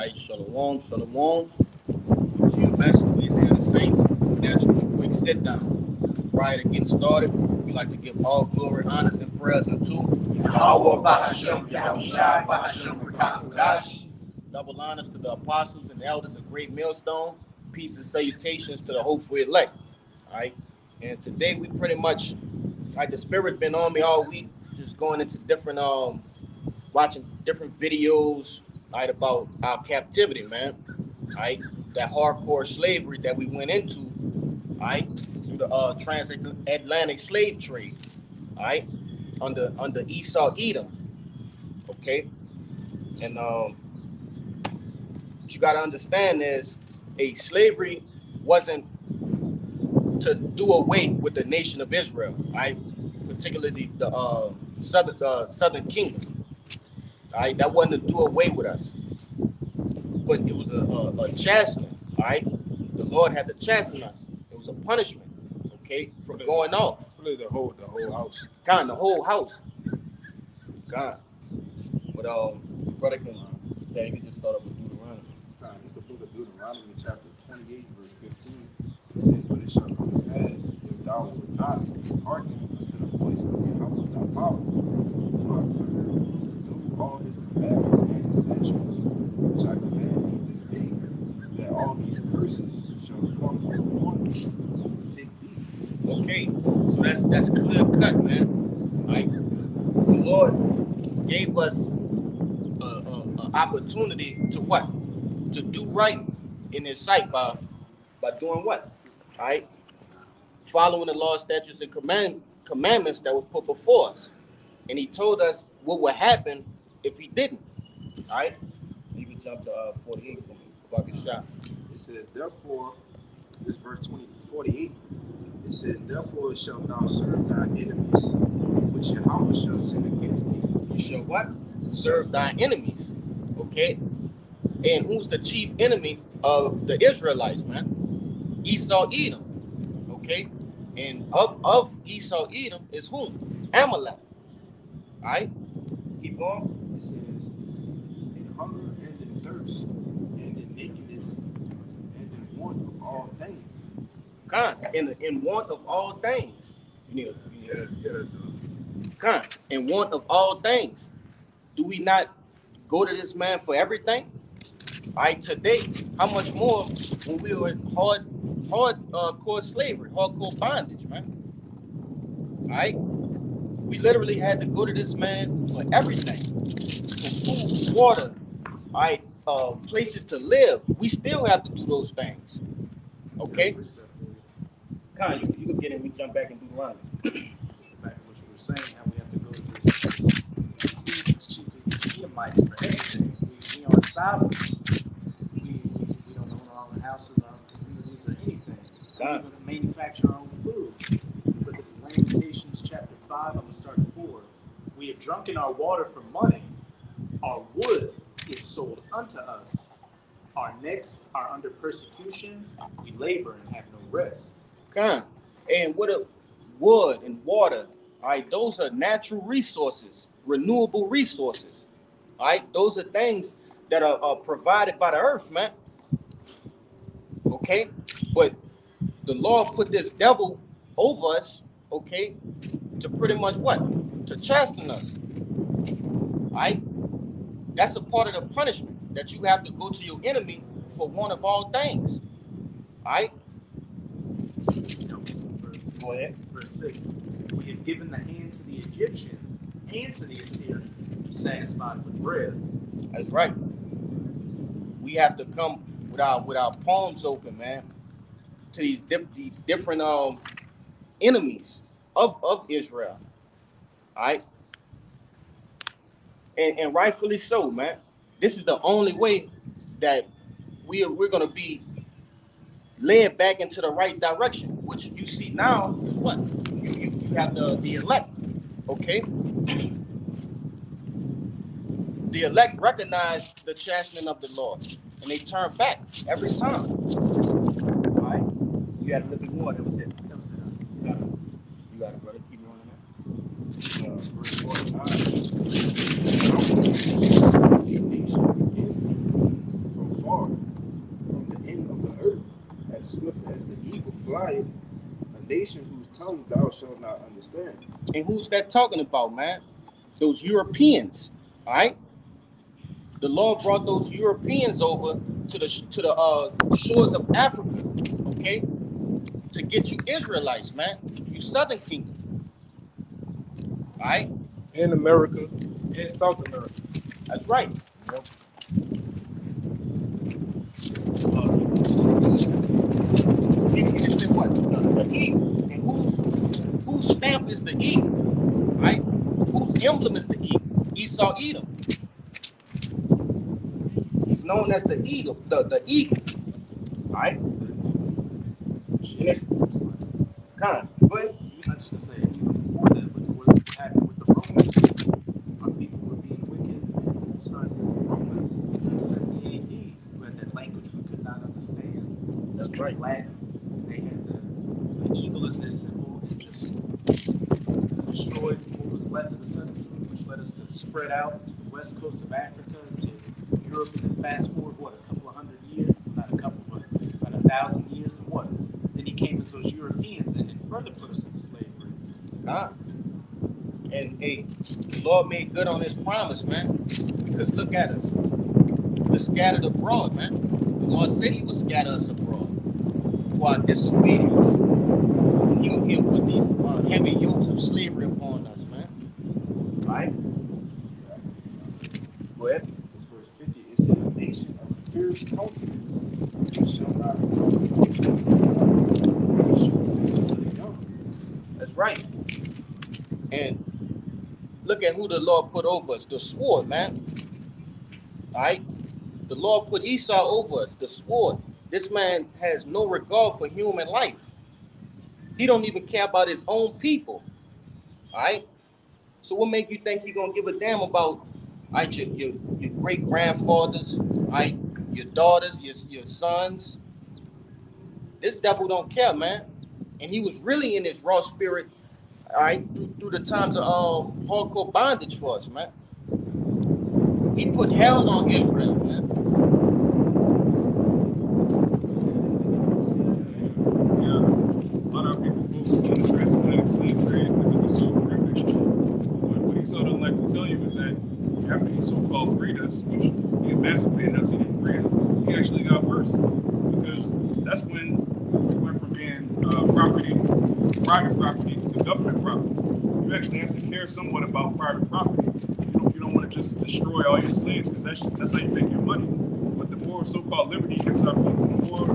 right, shalom, shalom. GMS, Louisiana Saints, coming at you with a quick sit down. Prior to getting started, we like to give all glory, honors, and prayers unto Yahweh Bahasham Yahushai Bahasham Rakakudash. double honors to the apostles and elders of Great Millstone. Peace and salutations to the hopeful elect. All right, and today we pretty much, like the spirit been on me all week, just going into different watching different videos, right, about our captivity, man. Right, that hardcore slavery that we went into, right, through the transatlantic slave trade, right, under Esau Edom, okay, and what you got to understand is a slavery wasn't to do away with the nation of Israel, right, particularly the southern kingdom, right, that wasn't to do away with us, but it was a chastening, all right. The Lord had to chasten us. It was a punishment, okay, from going off. Really the whole house. God, the whole house. God. But brother can you can just start up with Deuteronomy. It's the book of Deuteronomy, chapter 28, verse 15. It says, "But it shall come to pass, if thou wilt not hearken unto the voice of Yahweh thy power, to observe to do all his commandments and his statutes, which I command thee this day, that all these curses shall come upon thee and overtake thee." Okay, so that's clear cut, man. Like the Lord gave us an opportunity to what? To do right in His sight by doing what? All right, following the law, statutes, and commandments that was put before us, and He told us what would happen if we didn't. All right, you can jump to 48 for me, Bucket shot. It says, therefore, this verse 48. It says, therefore shalt thou serve thy enemies, which Yahweh shall send against thee. You shall what? Serve thy enemies. Okay? And who's the chief enemy of the Israelites, man? Esau Edom. Okay? And of Esau Edom is whom? Amalek. Alright? Keep going. It says, in hunger and in thirst, and in nakedness, and in want of all things. Con, in want of all things. You need a Con, in want of all things. Do we not go to this man for everything? All right, today, how much more when we were in hardcore slavery, hardcore bondage, man? All right, we literally had to go to this man for everything, for food, water, all right, places to live. We still have to do those things. Okay. Con, you can get in. We jump back and do the run. Back to what you were saying, how we have to go to these chief Edomites for everything. We aren't silent. We don't own our own houses, our own communities, or anything. We don't even manufacture our own food. But this is Lamentations chapter 5. I'm going to start at 4. We have drunken our water for money. Our wood is sold unto us. Our necks are under persecution. We labor and have no rest. Con. And what a wood and water, all right, those are natural resources, renewable resources. All right, those are things that are provided by the earth, man. Okay, but the Lord put this devil over us, okay, to pretty much what? To chasten us. All right, that's a part of the punishment that you have to go to your enemy for one of all things. All right. Go ahead. Verse 6. We have given the hand to the Egyptians and to the Assyrians to be satisfied with bread. That's right. We have to come with our palms open, man, to these different enemies of Israel. All right. And rightfully so, man. This is the only way that we're gonna be led back into the right direction, which you see now is what? You have the elect, okay? The elect recognize the chastening of the Lord, and they turn back every time. All right? You got a little bit more. That was it. You got it, brother. Keep going. Verse 49. For understand. And who's that talking about, man? Those Europeans, all right? The Lord brought those Europeans over to the shores of Africa, okay, to get you Israelites, man, you Southern Kingdom, all right? In America, in South America. That's right. Yep. And it said what? The eagle. And whose stamp is the eagle, right? Whose emblem is the eagle? Esau Edom. He's known as the eagle, the eagle, right? And it's kind of, go ahead. I was just say, even before that, look at what happened with the Romans. Our people were being wicked, and you start seeing the Romans in 70 AD, who had that language we could not understand. That's right. Latin. They had the eagle as their symbol, and just destroyed what was left of the Southern Kingdom, which led us to spread out to the west coast of Africa, to Europe, and then fast forward, what, a couple of hundred years? Not a couple, but about 1,000 years, and what? Then he came as those Europeans and further put us into slavery. God. And hey, the Lord made good on his promise, man. Because look at us. We're scattered abroad, man. The Lord said he would scatter us abroad for our disobedience. He'll put these heavy yokes of slavery upon us, man. All right? Go ahead. Verse 50, it said, a nation of fierce countenance, you shall not That's right. And look at who the Lord put over us, the sword, man. All right? The Lord put Esau over us, the sword. This man has no regard for human life. He don't even care about his own people. All right? So what make you think he's going to give a damn about, all right, your great-grandfathers, all right, your daughters, your sons? This devil don't care, man. And he was really in his raw spirit, all right, through the times of hardcore bondage for us, man. He put hell on Israel, man. Yeah. A lot of people focus on the transatlantic slave trade because it was so horrific. What Esau doesn't like to tell you is that after he so-called freed us, which he emancipated us, he didn't free us, he actually got worse. Because that's when we went from being private property to government property. You actually have to care somewhat about private property. You don't want to just destroy all your slaves, because that's how you make your money. But the more so-called liberty gives our people, the more,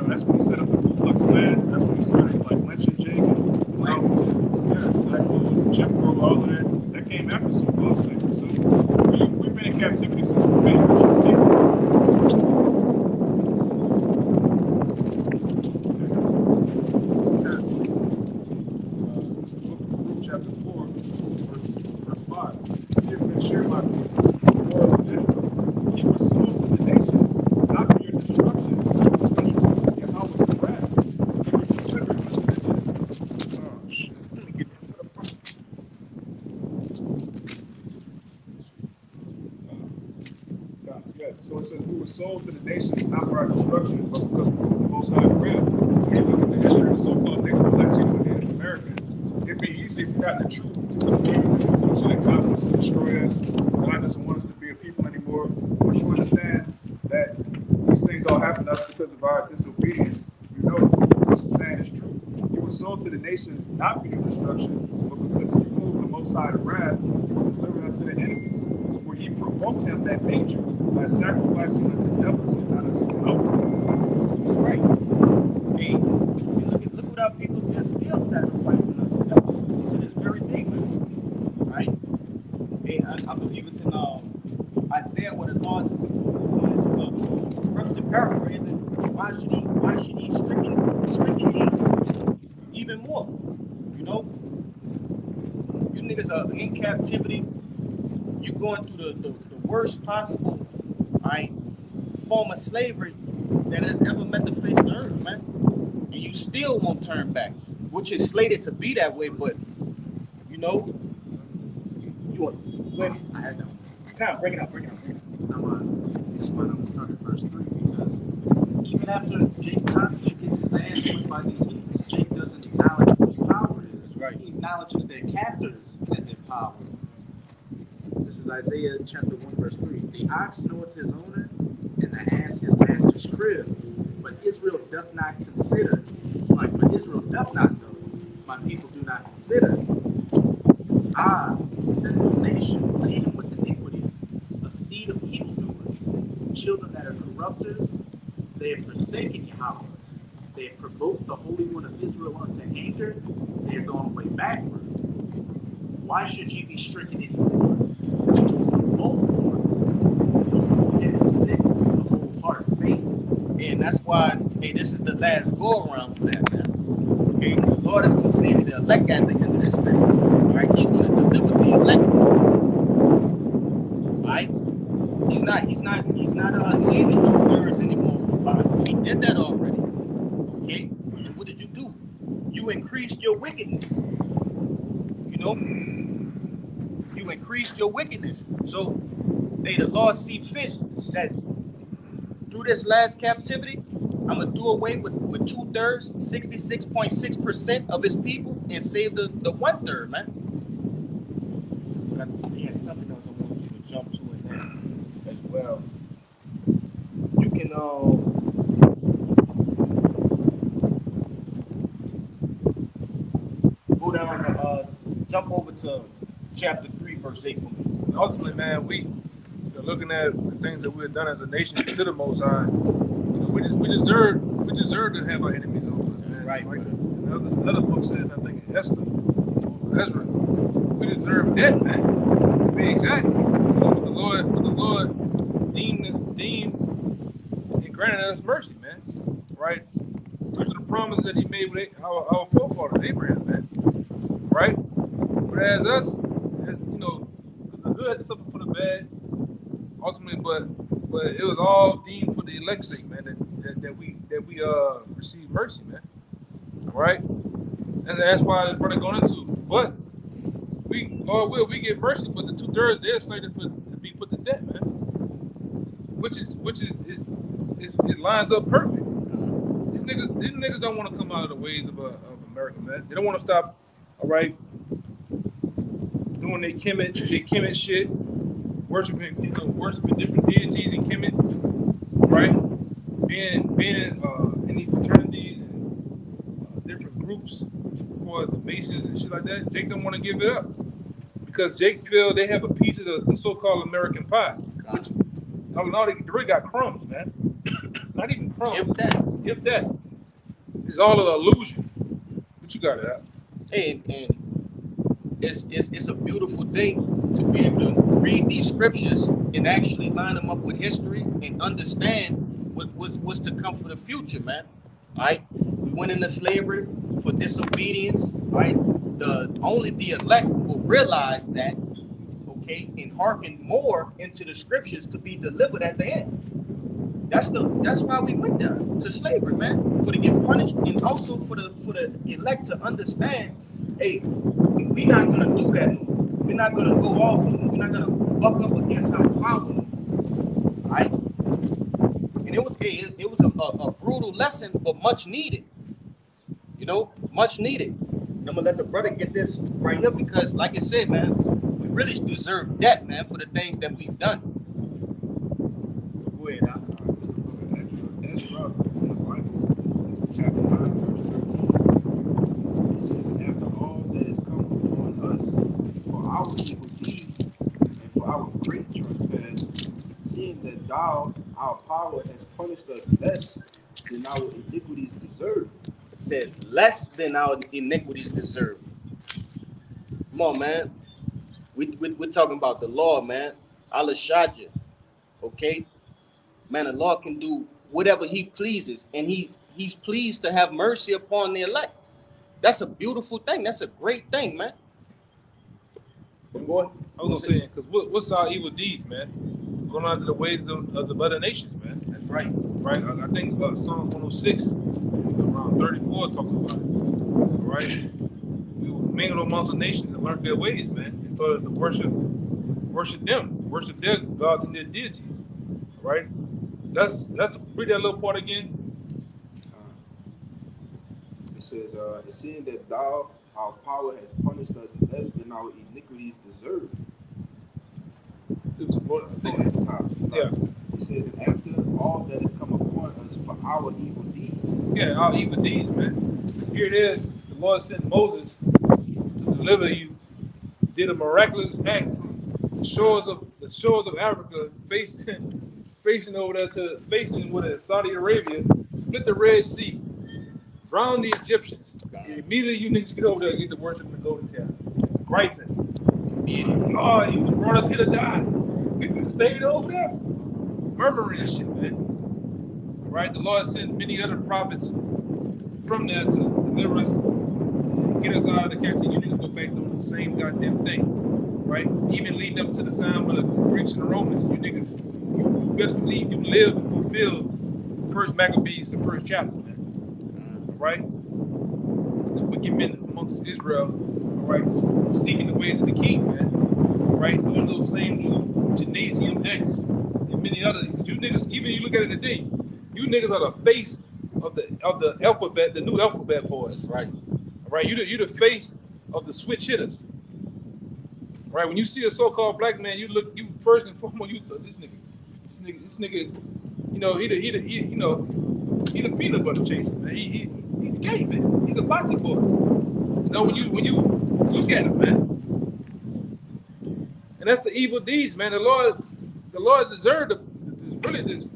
that's when he set up the Ku Klux Klan. That's when he started like lynching Jake and Black Code, Jim Crow, all of that. That came after so-called slavery. So we've been in captivity since we've been in Christian state. Chapter 4, verse 5. Give and share my people, Lord of Israel. He was sold to the nations, not for your destruction, but your Yahweh's wrath. He was delivered unto the enemies. Oh, shit. Let me get that for the front. Yeah, so it says, we were sold to the nations, not for our destruction, but because we were the Most High's wrath. When you look at the history of the so-called Native Alexians and Native Americans, it'd be easy if you got the truth so that God wants to destroy us. God doesn't want us to be a people anymore. Once you understand that these things all happen to us because of our disobedience, you know what's the saying is true. You were sold to the nations not for your destruction, but because you moved the Most High to wrath, you were delivered unto the enemies. For ye provoked him that made you by sacrificing unto devils and not unto God. That's right. Hey, look what our people just still sacrificing unto devils to this very day, man. Right? Hey, I believe it's in Isaiah where the Lord roughly paraphrasing, why should he stricken me even more? You niggas are in captivity. You're going through the worst possible, right, form of slavery that has ever met the face of the earth, man. And you still won't turn back, which is slated to be that way, but you want go ahead. I had that one. Come on, bring it up. I'm going to start at verse 3 because even after Jake constantly gets his ass whipped by these heathens, Jake doesn't acknowledge whose power it is. Right. Right. He acknowledges their captors as their power. This is Isaiah chapter 1, verse 3. The ox knoweth his owner, and the ass his master's crib. But Israel doth not consider. It's like, but Israel doth not know. My people do not consider. Ah, sinful nation, laden with iniquity, a seed of evildoers, children that are corrupters, they have forsaken Yahweh. They have provoked the Holy One of Israel unto anger. They have gone away backward. Why should ye be stricken any more? The whole head is sick, the whole heart faint. And that's why, hey, this is the last go around for that, man. Okay, the Lord is going to save the elect at the end of this thing. All right, He's going to deliver the elect. All right, He's not saving 2/3 anymore for bondage. He did that already. Okay, and what did you do? You increased your wickedness. You know, you increased your wickedness. So, hey, the Lord see fit that through this last captivity, I'm gonna do away with 2/3, 66.6% of His people, and save the 1/3, man. But he had something else I wanted you to jump to in there as well. You can go down to jump over to chapter 3, verse 8 for me. Ultimately, man, we looking at the things that we've done as a nation to the Most High. We deserve to have our enemies over us, man. Right. Like another book says, I think Ezra, we deserve that, man. To be exact. But the Lord deemed and granted us mercy, man. Right? Due to the promise that He made with our forefather Abraham, man. Right? Whereas us, the good, something for the bad, ultimately, but it was all deemed for the elect's sake, man. That we receive mercy, man. Right? And that's why this brother going into. But we get mercy, but the 2/3 they're slated to be put to death, man. Which it lines up perfect. These niggas don't want to come out of the ways of America, man. They don't want to stop, all right, doing their Kemet shit, worshiping different deities in Kemet, right? Being in these fraternities and different groups, as far as the Masons and shit like that. Jake don't want to give it up because Jake feel they have a piece of the so-called American pie, which no, they really got crumbs, man. Not even crumbs. If that. It's all an illusion. But you got it out. And it's a beautiful thing to be able to read these scriptures and actually line them up with history and understand what's to come for the future, man. All right, we went into slavery for disobedience. Right, only the elect will realize that, okay, and hearken more into the scriptures to be delivered at the end. That's why we went there to slavery, man, for to get punished, and also for the elect to understand, hey, we're not gonna do that no more. We're not gonna go off. We're not gonna buck up against our power, right? And it was a brutal lesson, but much needed. You know, much needed. I'm gonna let the brother get this right here because, like I said, man, we really deserve that, man, for the things that we've done. Go ahead, Doc. It's the book of Ezra in the Bible, chapter 9, verse 13. It says, after all that is come upon us for our evil deeds and for our great trespass, seeing that thou, our power, has punished us less than our iniquities deserve. It says less than our iniquities deserve. Come on, man. We're talking about the law, man. Allah Shadja. Okay? Man, the Lord can do whatever He pleases, and He's pleased to have mercy upon the elect. That's a beautiful thing. That's a great thing, man. Boy, I was gonna say, because what's our evil deeds, man? Going under the ways of the other nations, man. that's right. Right? I think Psalm 106, around 34, talks about it. Right? We mingled amongst the nations and learned their ways, man. They started to worship their gods and their deities. Right? Let's read that little part again. It says, seeing that thou, our power has punished us less than our iniquities deserve. It was more, I think, At the time. yeah. It says, and after all that has come upon us for our evil deeds. Yeah, our evil deeds, man. Here it is. The Lord sent Moses to deliver you. Did a miraculous act from the shores of Africa, facing over there to facing with it, Saudi Arabia, split the Red Sea, drown the Egyptians. Immediately you niggas get over there and get to worship the golden calf. Right then. Oh, you brought us here to die. We could have stayed over there. Murmuring and shit, man. Right? The Lord sent many other prophets from there to deliver us, get us out of the captivity. You niggas go back doing the same goddamn thing. Right? Even leading up to the time of the Greeks and the Romans, you niggas, you best believe you live and fulfill First Maccabees, the first chapter, man. Right? The wicked men amongst Israel, all right, seeking the ways of the king, man. Right? Doing those same little gymnasium acts and many others. You niggas, even you look at it today, you niggas are the face of the alphabet, the new alphabet boys. Right. All right, you the face of the switch hitters. Right? When you see a so-called black man, you first and foremost, you thought this nigga, you know, he the peanut butter chaser, man. He's gay, man. He's a body boy. You know, when you look at him, man. And that's the evil deeds, man. The Lord deserved to really just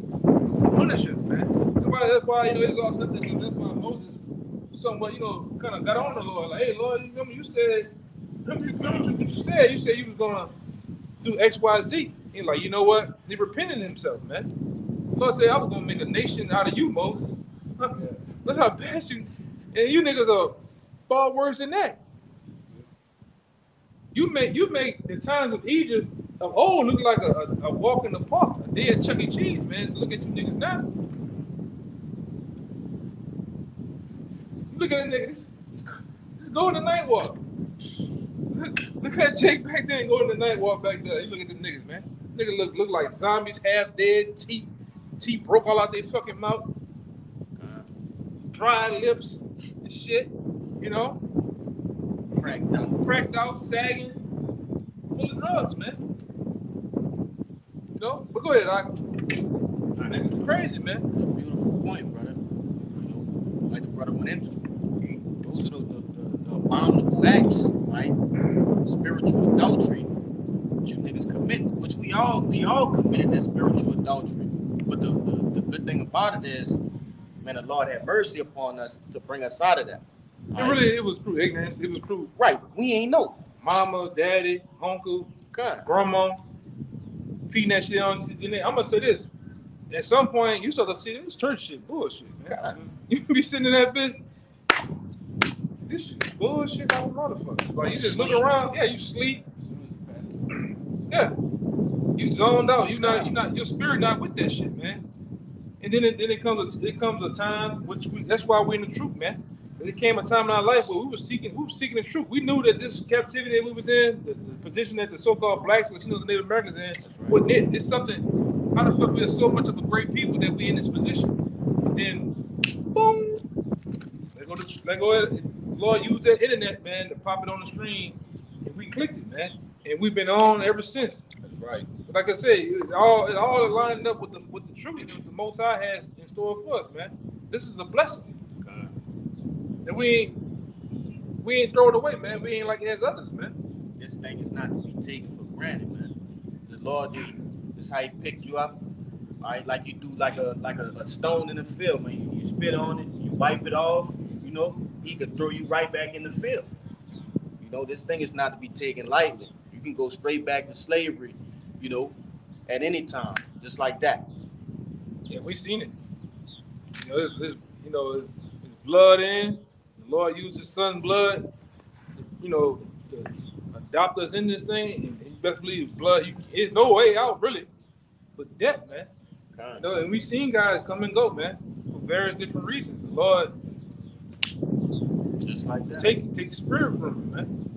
punish us, man. That's why, you know, it's all something. That's why Moses, somewhat, you know, kind of got on the Lord. Like, hey, Lord, remember you said, remember what you said? You said you was gonna do X, Y, Z. He's like, you know what? He repented himself, man. The Lord said, I was gonna make a nation out of you, Moses. Look how bad you, and you niggas are far worse than that. You make the times of Egypt of old look like a walk in the park, a dead Chuck E. Cheese, man. Look at you niggas now. Look at that nigga. This go in the night walk. Look at Jake back there and go in the night walk back there. You look at the niggas, man. Niggas look like zombies, half dead, teeth broke all out their fucking mouth. Dry lips and shit, you know. Cracked out, sagging, full of drugs, man. You know? But go ahead, it's crazy, man. Beautiful point, brother. You know, like the brother went into. Okay? Those are the abominable acts, right? Spiritual adultery, which you niggas commit, which we all committed this spiritual adultery. But the good thing about it is, man, the Lord had mercy upon us to bring us out of that. And really, it was through ignorance. It was through right. We ain't know. Mama, daddy, uncle, grandma, feeding that shit on. I'm gonna say this. At some point, you start to see this church shit bullshit, man. You be sitting in that bitch. This shit is bullshit like a motherfucker. Like you just look around, yeah, you sleep. Yeah. You zoned out. Your spirit not with that shit, man. And then it comes a time that's why we're in the truth, man. There came a time in our life where we were seeking the truth. We knew that this captivity that we was in, the position that the so-called blacks, Latinos, and Native Americans in, wasn't it. It's something. How the fuck we are so much of a great people that we in this position? And then, boom, let go. Lord used that internet, man, to pop it on the screen, and we clicked it, man, and we've been on ever since. That's right. But like I said, it all lined up with the truth that the Most High has in store for us, man. This is a blessing. And we ain't throw it away, man. We ain't like it as others, man. This thing is not to be taken for granted, man. The Lord, this is how He picked you up, all right? Like you do, like a stone in the field, man. You spit on it, you wipe it off. You know, He could throw you right back in the field. You know, this thing is not to be taken lightly. You can go straight back to slavery, you know, at any time, just like that. Yeah, we seen it. You know, there's blood in. The Lord used His Son's blood, you know, to adopt us in this thing. And you best believe blood. There's no way out, really, but death, man. You know, and we seen guys come and go, man, for various different reasons. The Lord, just like that, take the spirit from him, man.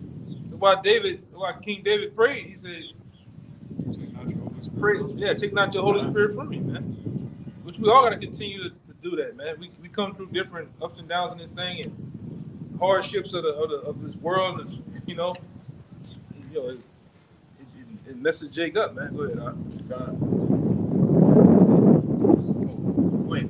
That's why King David prayed. He said, take not your Holy Spirit from me, man. Which we all got to continue to do that, man. We come through different ups and downs in this thing, and hardships of this world, you know, it messes Jake up, man. Go ahead, Wait.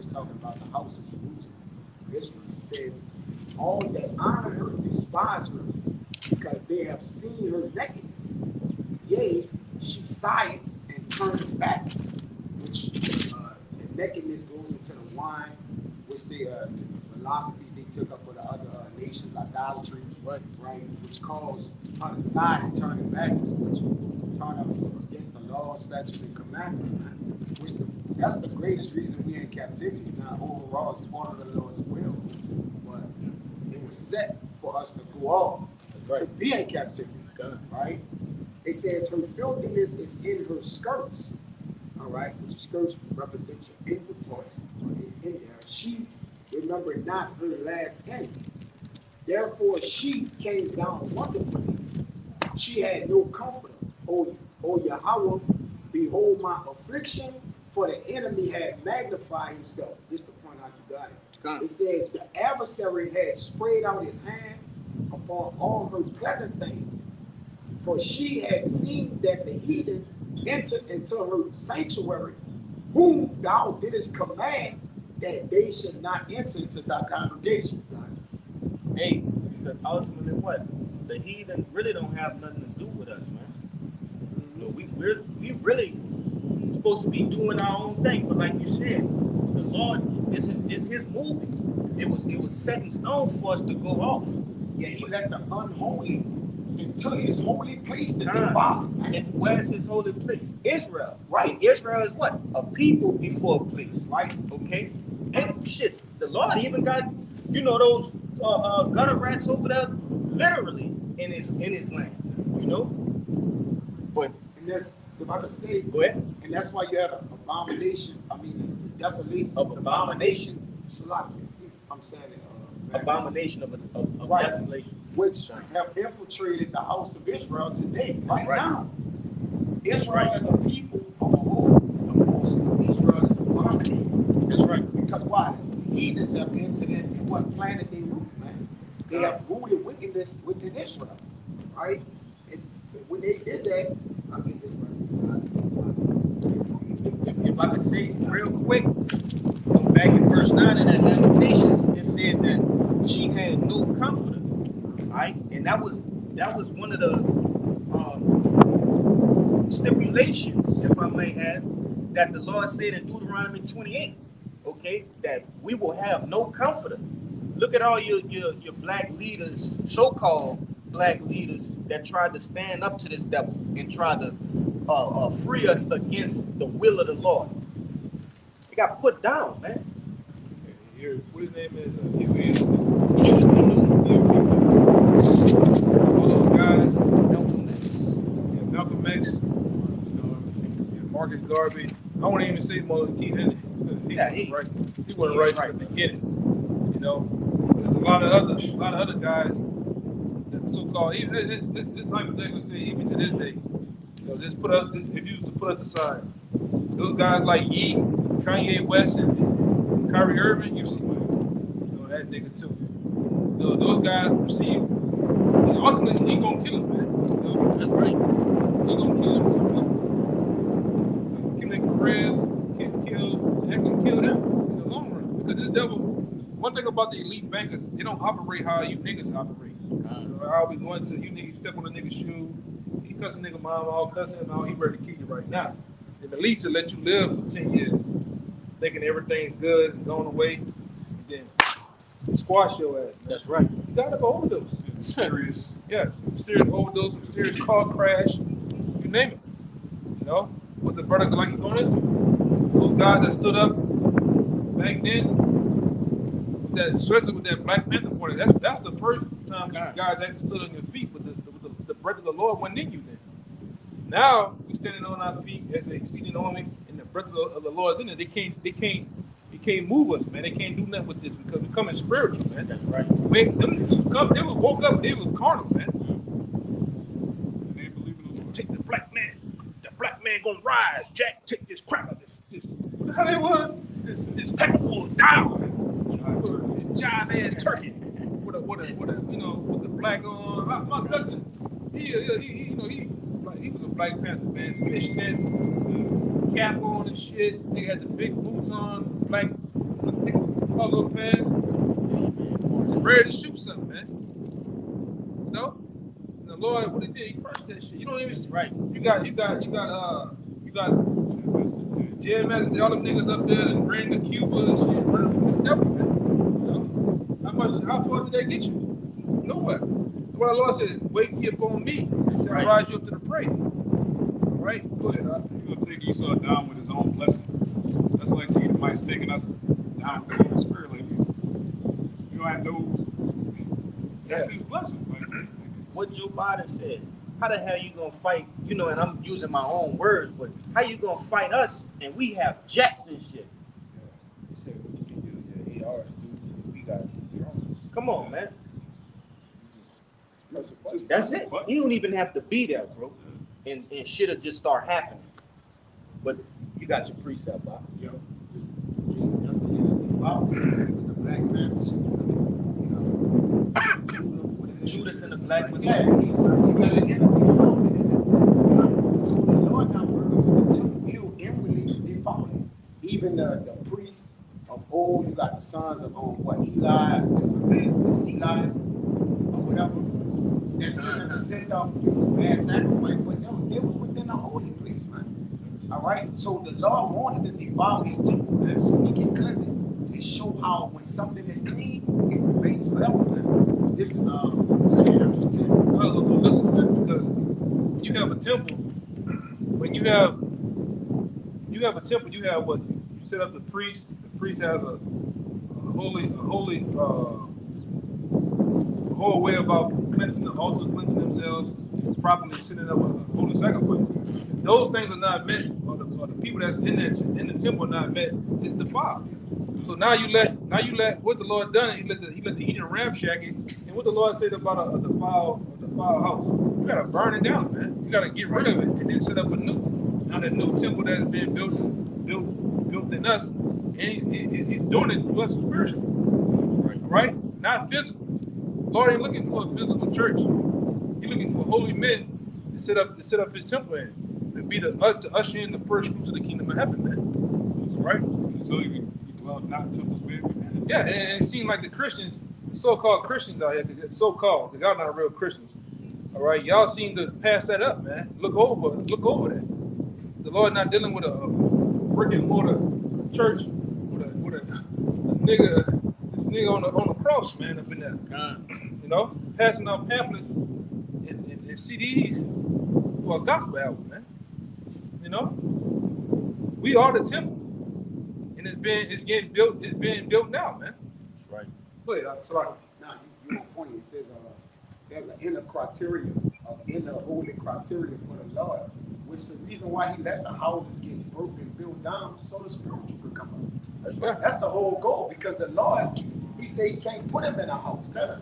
Talking about the house of Jerusalem, Israel. It says, all that honor her despise her, because they have seen her nakedness. Yea, she sigheth and turned back, which the nakedness goes into the wine, which the philosophies they took up with the other nations, idolatry, right, which caused her to side and turn it backwards, which turn up against the law, statutes, and commandments, which that's the greatest reason we're in captivity. Not overall, it's part of the Lord's will, but it was set for us to go off to be in captivity. Right? It says her filthiness is in her skirts. All right, which skirts represent your inward parts. It's in there. She remembered not her last end. Therefore, she came down wonderfully. She had no comfort. O Yahweh, behold my affliction. For the enemy had magnified himself. This is the point how you got it. It says the adversary had spread out his hand upon all her pleasant things. For she had seen that the heathen entered into her sanctuary, whom thou didst command that they should not enter into thy congregation. Hey, because ultimately what? The heathen really don't have nothing to do with us, man. You know, we really supposed to be doing our own thing, but like you said, the Lord, this is His movie. It was set in stone for us to go off. Yeah, He let the unholy into His holy place that they follow. And where's His holy place? Israel, right? And Israel is what? A people before a place, right? Okay. And shit, the Lord even got those gutter rats over there, literally in His land, But and that's, if I could say, go ahead. And that's why you had an abomination. I mean, desolation of abomination. I'm saying it. Abomination of right. Desolation, which have infiltrated the house of Israel today, right now. Israel right. as a people of a whole, the most of Israel is abominated. That's right. Because why? The heathens have entered in and what planet they root, man. They have rooted wickedness within Israel, right? And when they did that, I mean, if I could say real quick, back in verse 9 of that Lamentations, it said that she had no comforter, right? And that was one of the stipulations, if I may add, that the Lord said in Deuteronomy 28, okay, that we will have no comforter. Look at all your black leaders, so-called black leaders, that tried to stand up to this devil and try to free us against the will of the Lord. They got put down, man. Here, what his name is? All those guys, Malcolm X, Marcus Garvey. I won't even say Martin Luther King. He wasn't right from the beginning. There's a lot of other guys that so-called. Even this hypothetical say even to this day. Just put us. If you was to put us aside, those guys like Ye, Kanye West, and Kyrie Irving, you see, that nigga too. Those guys receive. Ultimately, he gonna kill him, man. That's right. He gonna kill him too. Kill their careers, kill them in the long run. Because this devil. One thing about the elite bankers, they don't operate how you niggas operate. I always going to you niggas step on a nigga's shoe. He cuss a nigga mom, all cussing and all. He ready to kill you right now. And the elites will let you live for 10 years, thinking everything's good and going away, and then squash your ass. Man. That's right. You got to overdose. Serious. Yes, serious overdose, serious car crash, you name it. what the brother like going into. Those guys that stood up back then, that especially with that Black Panther Party, that's the first time you guys actually stood on your feet with the breath of the Lord wasn't in you then. Now we standing on our feet as an exceeding army, and the breath of the Lord is in it. They can't move us, man. They can't do nothing with this because we're coming spiritual, man. That's right. When them come, they was woke up, they was carnal, man. They believe in the Lord. Take the black man gonna rise, Jack. Take this crap out of this. What the hell they was? This pepperwood down. Jive ass turkey. With the black on. My cousin, he was a Black Panther, man. Fishnet, cap on and shit. They had the big boots on, black polo pants. Was ready to shoot something, man. You know? And the Lord, what he did, he crushed that shit. You don't even see. Right. You got Jay Madison, all them niggas up there and ran to Cuba and shit, running from this devil, man. You know? How far did they get you? Nowhere. What the Lord said, wait ye upon me until I rise you up to the prey. All right? Go ahead, He's gonna take Esau down with his own blessing. That's like the Edomites taking us down with the Holy Spirit. Like you don't have no. That's his blessing. Like, What Joe Biden said. How the hell you gonna fight? You know, and I'm using my own words, but how you gonna fight us and we have jets and shit? He said we can use your ARs, dude. We got drones. Come on, man. Press a button. That's it. You don't even have to be there, bro. And shit'll just start happening. But you got your precept, Bob. Yo, just the Black man. Judas and the Black Yeah, Messiah. he got an enemy found in it. So the Lord not working with the temple, he'll inwardly default. Even the priests of old, you got the sons of Eli, different men, it was Eli or whatever. That sent up, bad sacrifice, but they was within the holy place, man. All right, so the Lord wanted to defile his temple, man, so he can cleanse it and show how when something is clean, it remains forever, man. This is 2 Corinthians 10. listen, man, because when you have a temple, you have a temple, you have what? You set up the priest. The priest has a whole way about cleansing the altar, cleansing themselves, properly setting up a holy sacrifice. If those things are not met, or the people that's in the temple are not met, it's defiled. So now you let what the Lord done, he let the heathen ramshack it, and what the Lord said about a defiled house. You gotta burn it down, man. You gotta get rid of it and then set up a new. Now the new temple that's been built in us, and he's doing it to us spiritually. Right? Not physical. Lord ain't looking for a physical church. He's looking for holy men to set up his temple in, to usher in the first fruits of the kingdom of heaven, man. Right? so you dwell not temples made with hands. Yeah, and it seems like the Christians, the so-called Christians out here, because so-called, because y'all not real Christians. All right, y'all seem to pass that up, man. Look over that. The Lord not dealing with a brick and mortar church with a nigga on the cross, man, up in there. You know, passing out pamphlets and CDs for a gospel album, man. You know, we are the temple, and it's being built now, man. That's right. Go ahead, sorry. Now, you on point. It says there's an inner criteria, an inner holy criteria for the Lord, which is the reason why he let the houses get broken, built down, so the spiritual could come up. That's right. That's the whole goal, because the Lord, he said he can't put him in a house. Now,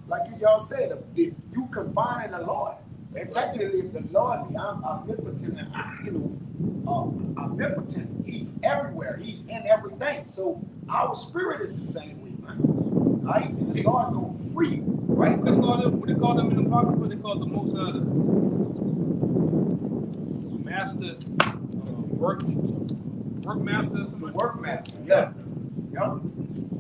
like y'all said, if you confine the Lord, and technically, if the Lord be omnipotent and omnipotent, he's everywhere, he's in everything. So our spirit is the same way, man. Right? And the Lord go free, right? What they call them in the Apocrypha? They call the Most High the master work master. The workmaster, yeah. Yep.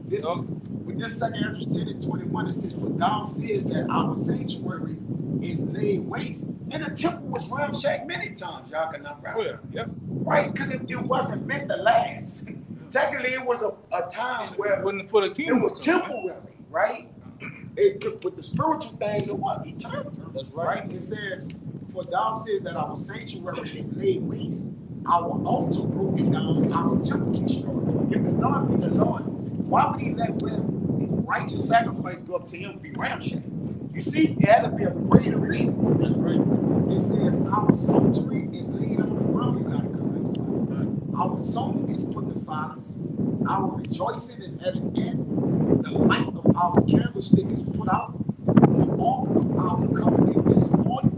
This is with this 2 Corinthians 10:21. It says, "For thou seest that our sanctuary is laid waste, and the temple was ramshacked many times." Y'all can not Oh yeah, yep. right? Because it wasn't meant to last. Technically, it was a time where Wasn't for the it kingdom. was temporary, right? With the spiritual things of what? Eternal. That's right. It says, "For thou seest that our sanctuary is laid waste, our altar broken down, our temple destroyed. If the Lord be the Lord, why would he let righteous sacrifice go up to him be ramshacked? You see, there had to be a greater reason. That's right. It says our psaltery is laid on the ground. You gotta correct that. Our song is put to silence. Our rejoicing is at an end. The light of our candlestick is put out. The ark of our covenant is spoiled.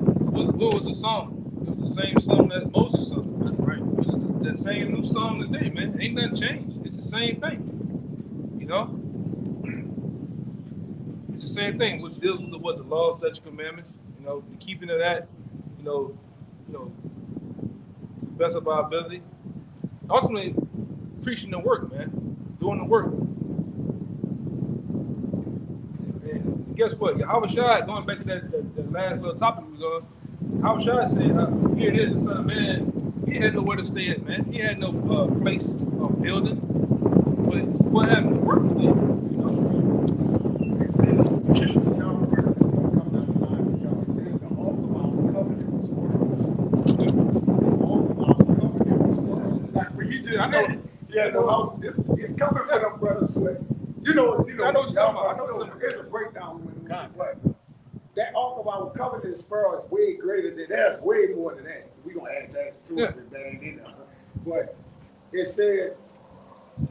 What was the song? It was the same song that Moses sung. That's right. It was the same new song today, man. Ain't nothing changed. It's the same thing. You know? It's the same thing, which deals with what the law, statutes, commandments, you know, the keeping of that, you know, to the best of our ability. Ultimately, preaching the work, man. Doing the work. And guess what? Yahweh Shai, going back to that last little topic we was on, Yahweh Shai said, here it is, the Son of Man. He had nowhere to stay at, man. He had no place of building. But what happened? The work was there. You know? It says, come down the line together. It says the ark of our covenant was spoiled. The ark of our covenant was spoiled. Like when you just Yeah, I know. said, yeah, no, it's coming for them brothers, but you know, I know what you're talking about. I know what you're talking it's a breakdown when but that ark of our covenant is way greater than that. Way more than that. We're gonna add that to it if that ain't in there. But it says the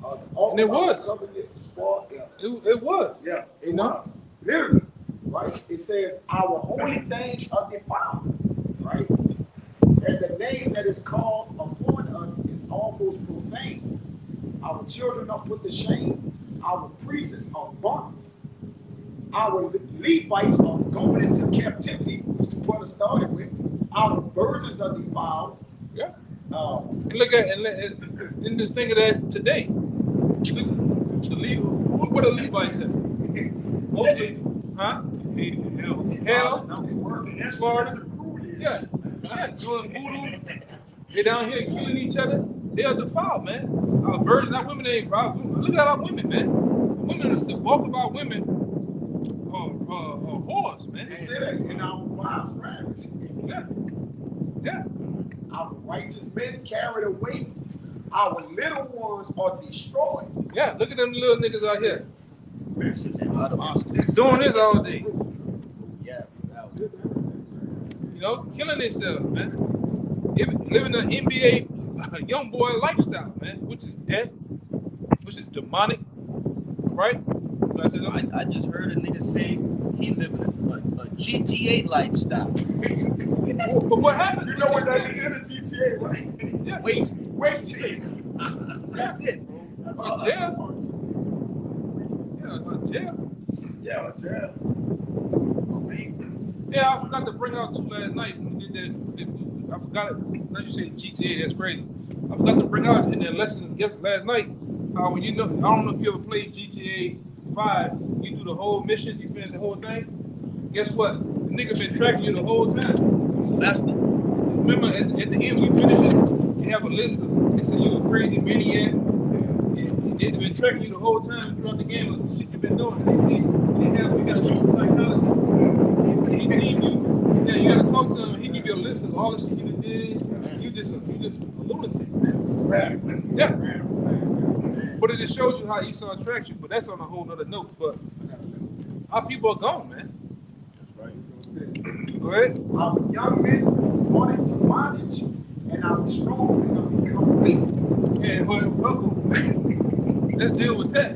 ark And it of our was. covenant is spoiled. Yeah. It was. Yeah, it You know? was. Literally. Right? It says our holy things are defiled. Right? And the name that is called upon us is almost profane. Our children are put to shame. Our priests are burnt. Our Levites are going into captivity, which the brother started with. Our virgins are defiled. Yeah. And look at and just think of that today. Look, it's the what are Levites at? Mostly, huh? Hell, Florida. Yeah. Doing voodoo. They down here killing each other. They are defiled, man. Our virgins, our women ain't defiled. Look at our women, man. Women, the bulk of our women are whores, man. They say that in our wives' rags. Yeah. Yeah. Our righteous men carried away. Our little ones are destroyed. Yeah. Look at them little niggas out here. Monsters. Doing this all day. Yeah. You know, killing themselves, man. Living an NBA young boy lifestyle, man, which is dead, which is demonic, right? I just heard a nigga say he living a GTA lifestyle. But what happened? You know what that is in the GTA, right? Yeah. Waste. That's it, bro. Jail. Yeah, I forgot to bring out too last night when we did that. I forgot it. Like you say GTA, that's crazy. I forgot to bring out in that lesson last night how when you know, I don't know if you ever played GTA 5, you do the whole mission, you finish the whole thing. Guess what? The nigga been tracking you the whole time. That's the Remember at the end when you finish it, they have a list of they say you a crazy maniac. They've been tracking you the whole time throughout the game of the shit you've been doing. You gotta talk to psychologist. He deem you. Yeah, you gotta talk to him. He give you a list of all the shit you did. You just a lunatic, man. Yeah. But it just shows you how Esau attracts you. But that's on a whole nother note. But our people are gone, man. That's right. Go ahead. Our young men want into bondage, and our strong men are become weak. Yeah, well, let's deal with that.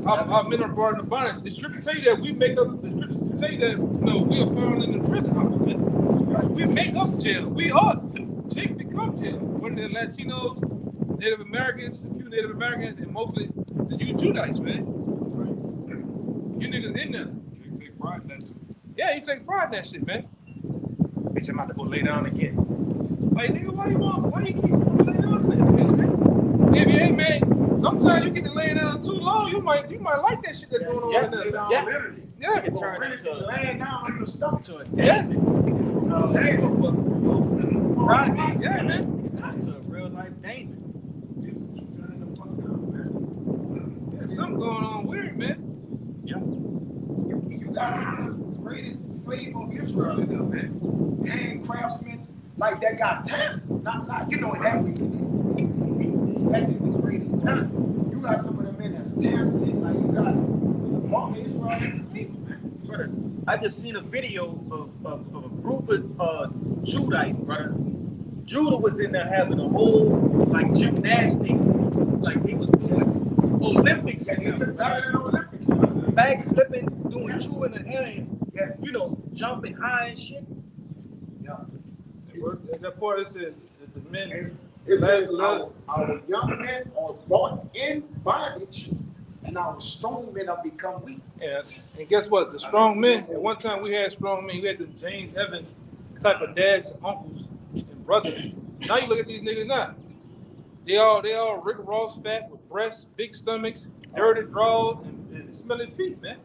Our men are brought into bondage. The scripture tell you that we make up. The scripture tell you that we are found in the prison house, man. We make up jail. We are. Chick become jail. Whether they're Latinos, Native Americans, a few Native Americans, and mostly the you Judites, man. You niggas in there. You take pride in that too. Yeah, you take pride in that shit, man. Bitch, I'm about to go lay down again. Like, nigga, why you keep laying down in that bitch, man? If you ain't, man, sometimes you get to lay down too long, you might like that shit that's going on in there. Yeah, literally. Yeah. can turn into laying down on your stomach. to a Yeah. demon. Friday. Yeah, man. Turn to a real life demon. Yeah, something going on weird, man. You got some of the greatest flavor of Israel in them, man. Handcraftsmen, like that got talent. Not you know in that way. That is the greatest one. You got some of the men that's talented. Like you got among Israelites people, man. Brother, I just seen a video of a group of Judites, brother. Judah was in there having a whole like gymnastic, like he was doing Olympics. And in there, better than the Olympics. back flipping, doing two in the air, and, Yes. you know, jumping high and shit. Yeah. That part is that the men. It says our young men are bought in bondage, and our strong men have become weak. And guess what? The strong men. At one time we had strong men. We had the James Evans type of dads and uncles and brothers. Now you look at these niggas now. They all Rick Ross fat with breasts, big stomachs, dirty drawers, and smelly feet, man.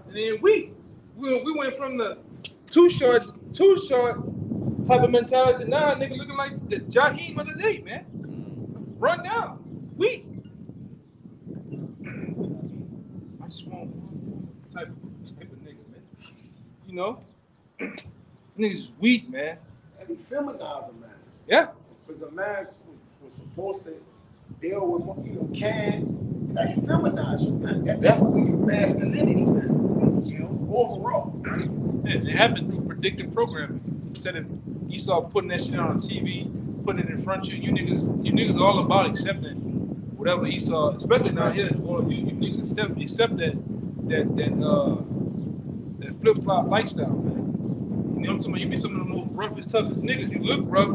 And then we went from the too short type of mentality to now nigga looking like the Jaheim of the day, man. Run down, weak. I just want type of nigga, man. You know, niggas weak, man. And he feminized a man. Yeah. Because a man was supposed to deal with, you know, like he feminized you, man. That's away your masculinity, man. You know, overall. Right? Yeah, it happened through predictive programming. Instead of Esau putting that shit on TV, putting it in front of you, you niggas are all about accepting whatever Esau, especially down here, or you niggas accept that flip flop lifestyle, man. You know what I'm talking about? You be some of the most roughest, toughest niggas. You look rough.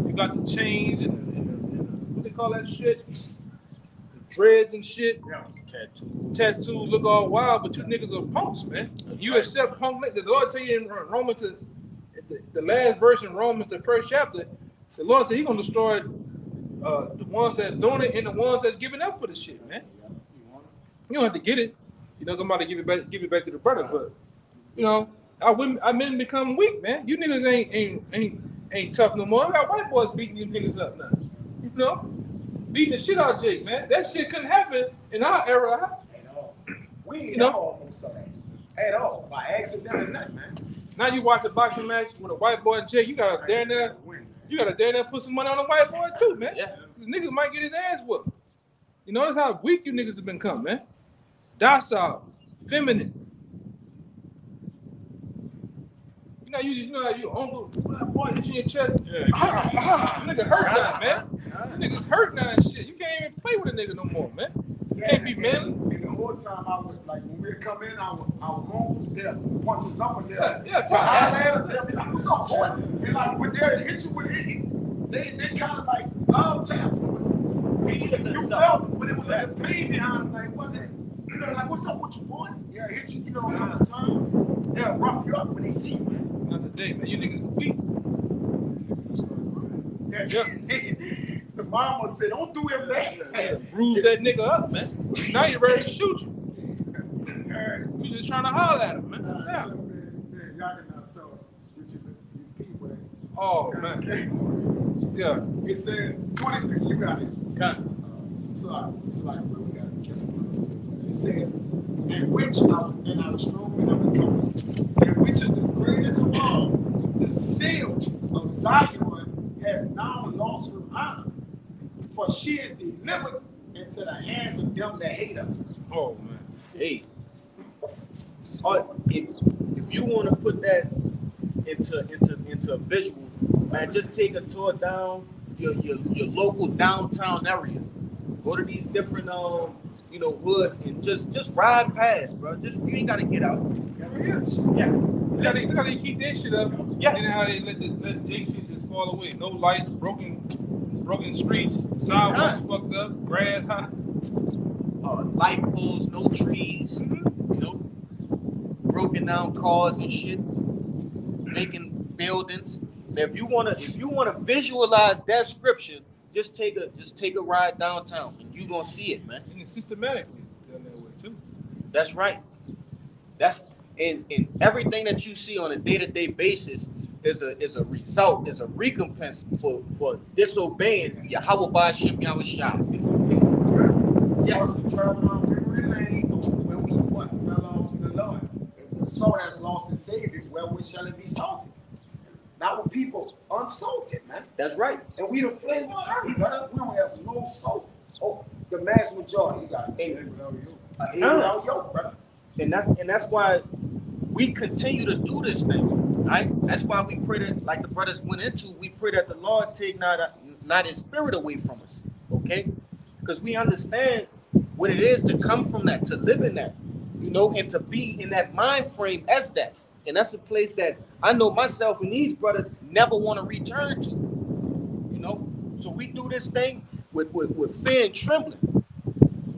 You got the chains and the what they call that shit, the dreads and shit. Yeah. Tattoos look all wild, but you niggas are punks, man. You accept punk. The Lord tell you in Romans, the last verse in Romans, the first chapter, the Lord said He's gonna destroy the ones that are doing it and the ones that's giving up for the shit, man. You don't have to get it. You know, I'm about to give it back to the brother, but you know, our men become weak, man. You niggas ain't tough no more. I got white boys beating you niggas up now. You know, beating the shit out of Jake, man. That shit couldn't happen in our era. At all. We ain't You know? almost saw that. At all. By accident or nothing, man. Now you watch a boxing match with a white boy and Jake, you gotta dare there. You gotta dare there put some money on the white boy too, man. Yeah. This nigga might get his ass whooped. You notice how weak you niggas have become, man. Docile, feminine. You know how you uncle, boy, hit you in your chest. Nigga hurt now, man. Niggas hurt now and shit. You can't even play with a nigga no more, man. You can't be manly. And the whole time I was like, when we come in, our uncles, they'll punch us up and Yeah, to highlight us, they'll be like, what's up, boy? And like, when they hit you with it, they kind of like love taps on it. You felt it, but it was like the pain behind it. Like, was it? You know, like, what's up with you, boy? Yeah, hit you, you know, a couple times. They'll rough you up when they see you, man. Not today, man. You niggas weak. The mama said, don't do him that. Bruise that nigga up, man. Now you're ready to shoot you. You just trying to holler at him, man. Yeah. Man, y'all cannot sell it. Repeat what Oh, man. Yeah. it says. 23. You got it. Got it. So like we got it. It says, and which our strong men are becoming, and which is the greatest of all, the seal of Zion has now lost her honor, for she is delivered into the hands of them that hate us. Oh, man. Hey, if you want to put that into a visual, man, just take a tour down your local downtown area. Go to these different hoods and just ride past, bro. You ain't gotta get out. Yeah. Look how they keep that shit up. Yeah. And how they let J shit just fall away. No lights, broken streets, sidewalks fucked up, grass high. Light poles, no trees, you know, broken down cars and shit, vacant buildings. Now, if you wanna visualize that scripture, just take a ride downtown and you gonna see it, man. And it's systematically done that way too. That's right. That's in everything that you see on a day-to-day basis is a result, is a recompense for disobeying Yahweh Ba'ashem Yahushua. It's a purpose. Yes, to travel on memory lane when we fell off from the Lord. If the soul has lost its savior, wherewith shall it be salted? not with people unsalted, man. That's right. And we the flavor of earth, brother. We don't have no salt. Oh, the mass majority, you got an without yoke, brother. And that's why we continue to do this thing, right? That's why we pray that, like the brothers went into, we pray that the Lord take not his spirit away from us, okay? Because we understand what it is to come from that, to live in that, you know, and to be in that mind frame as that. And that's a place that I know myself and these brothers never want to return to, you know? So we do this thing with fear and trembling,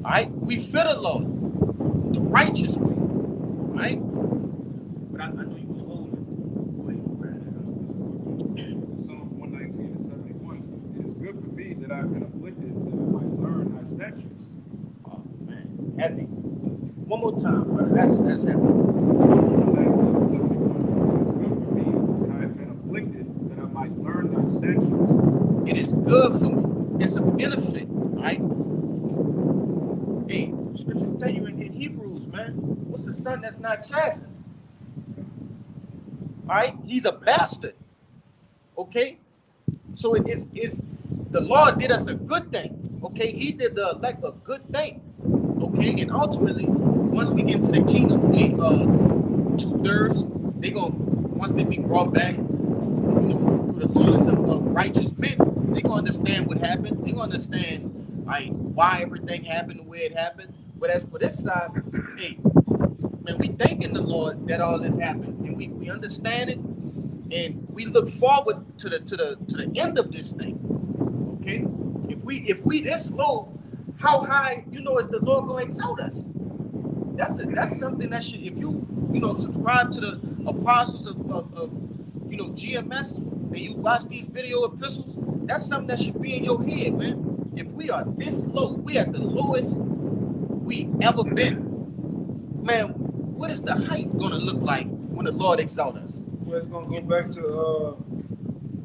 all right? We fear the Lord, the righteous way, right? But I know you was holding. Psalm 119 and 71. It is good for me that I've been afflicted, that I might learn thy statutes. Oh man, heavy. One more time, brother. That's heavy. Psalm 119 and 71. It is good for me that I have been afflicted, that I might learn thy statutes. It is good for me. It's a benefit, right? Hey, scriptures tell you in Hebrews, man, what's the son that's not chastened? All right, he's a bastard. Okay, so it's the Lord did us a good thing. Okay, he did the elect a good thing. Okay, and ultimately, once we get into the kingdom, they 2/3, they gonna, once they be brought back, you know, through the loins of righteous men, they gonna understand what happened. They gonna understand, like, why everything happened the way it happened. But as for this side, hey, man, we thanking the Lord that all this happened, and we understand it, and we look forward to the end of this thing. Okay, if we this low, how high, you know, is the Lord going to exalt us? That's something that should, if you know, subscribe to the apostles of you know, GMS, and you watch these video epistles, that's something that should be in your head, man. If we are this low, we are the lowest we've ever been, man. What is the height going to look like when the Lord exalt us? Well, it's going to go back to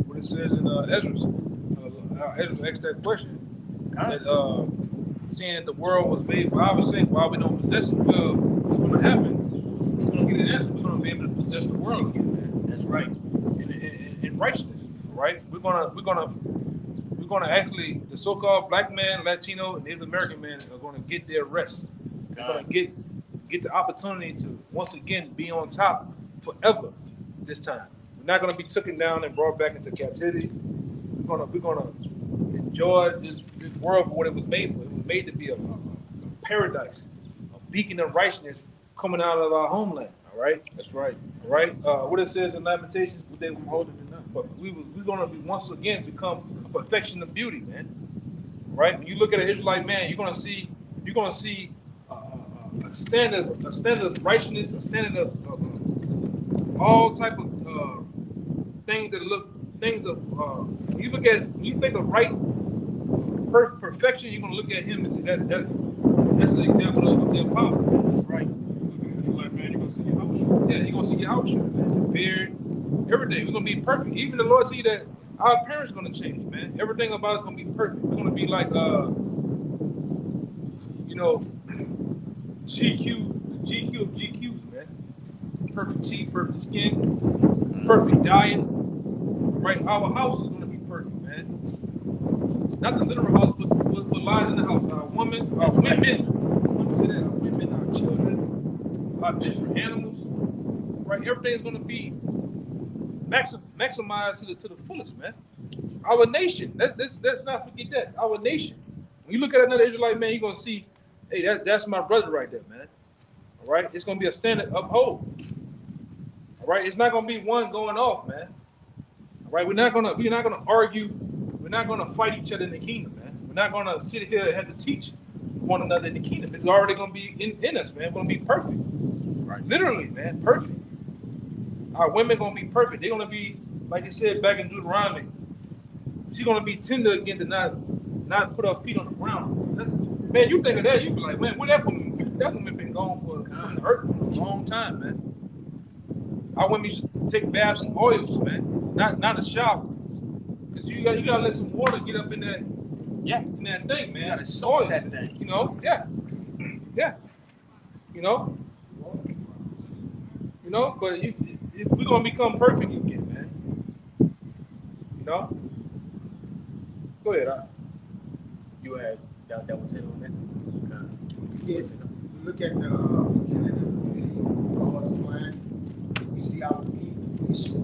what it says in Ezra's. Ezra asked that question. That, seeing that the world was made for our sake, why we don't possess it, well, what's going to happen? It's going to get an answer. We're going to be able to possess the world again, man. That's right. In righteousness, right? We're gonna actually, the so-called black man, Latino, and Native American man are going to get their rest. They're going to get the opportunity to once again be on top forever. This time, we're not going to be taken down and brought back into captivity. We're gonna enjoy this world for what it was made for. It was made to be a paradise, a beacon of righteousness coming out of our homeland. All right, That's right. all right. What it says in Lamentations, they were holding it up, but we're gonna be once again become a perfection of beauty, man. Right? When you look at an Israelite man, you're gonna see a standard of righteousness, a standard of all type of things when you think of right perfection, you're gonna look at him and say that's an example of their power. That's right. Like, man, you're going to see your house. Yeah, you're gonna see your house, man, the beard, everything. We're gonna be perfect. Even the Lord tell you that our appearance is gonna change, man. Everything about it's gonna be perfect. We're gonna be like you know, the GQ of GQs, man. Perfect teeth, perfect skin, perfect diet. Right, our house is gonna be perfect, man. Not the literal house, but what lies in the house. Our women, our women. Let me say that. Our women, our children, our different animals. Right, everything's gonna be maximized to the fullest, man. Our nation. Let's not forget that. Our nation. When you look at another Israelite man, you're gonna see, hey, that's my brother right there, man. All right, it's gonna be a standard uphold. All right, it's not gonna be one going off, man. All right, we're not gonna argue. We're not gonna fight each other in the kingdom, man. We're not gonna sit here and have to teach one another in the kingdom. It's already gonna be in us, man. We're gonna be perfect. Right, literally, man, perfect. Our women gonna be perfect. They're gonna be, like it said back in Deuteronomy. She's gonna be tender again to not put her feet on the ground. Man, you think of that, you be like, man, where that woman been gone from the earth for a long time, man. Our women used to take baths in oils, man, not a shower, because you gotta let some water get up in that thing, man. You gotta soak that thing, you know, you know, but we're gonna become perfect again, man. know? Go ahead. You had that was it on that. Yeah, we look at the beginning of the video, God's plan. We see our people. We should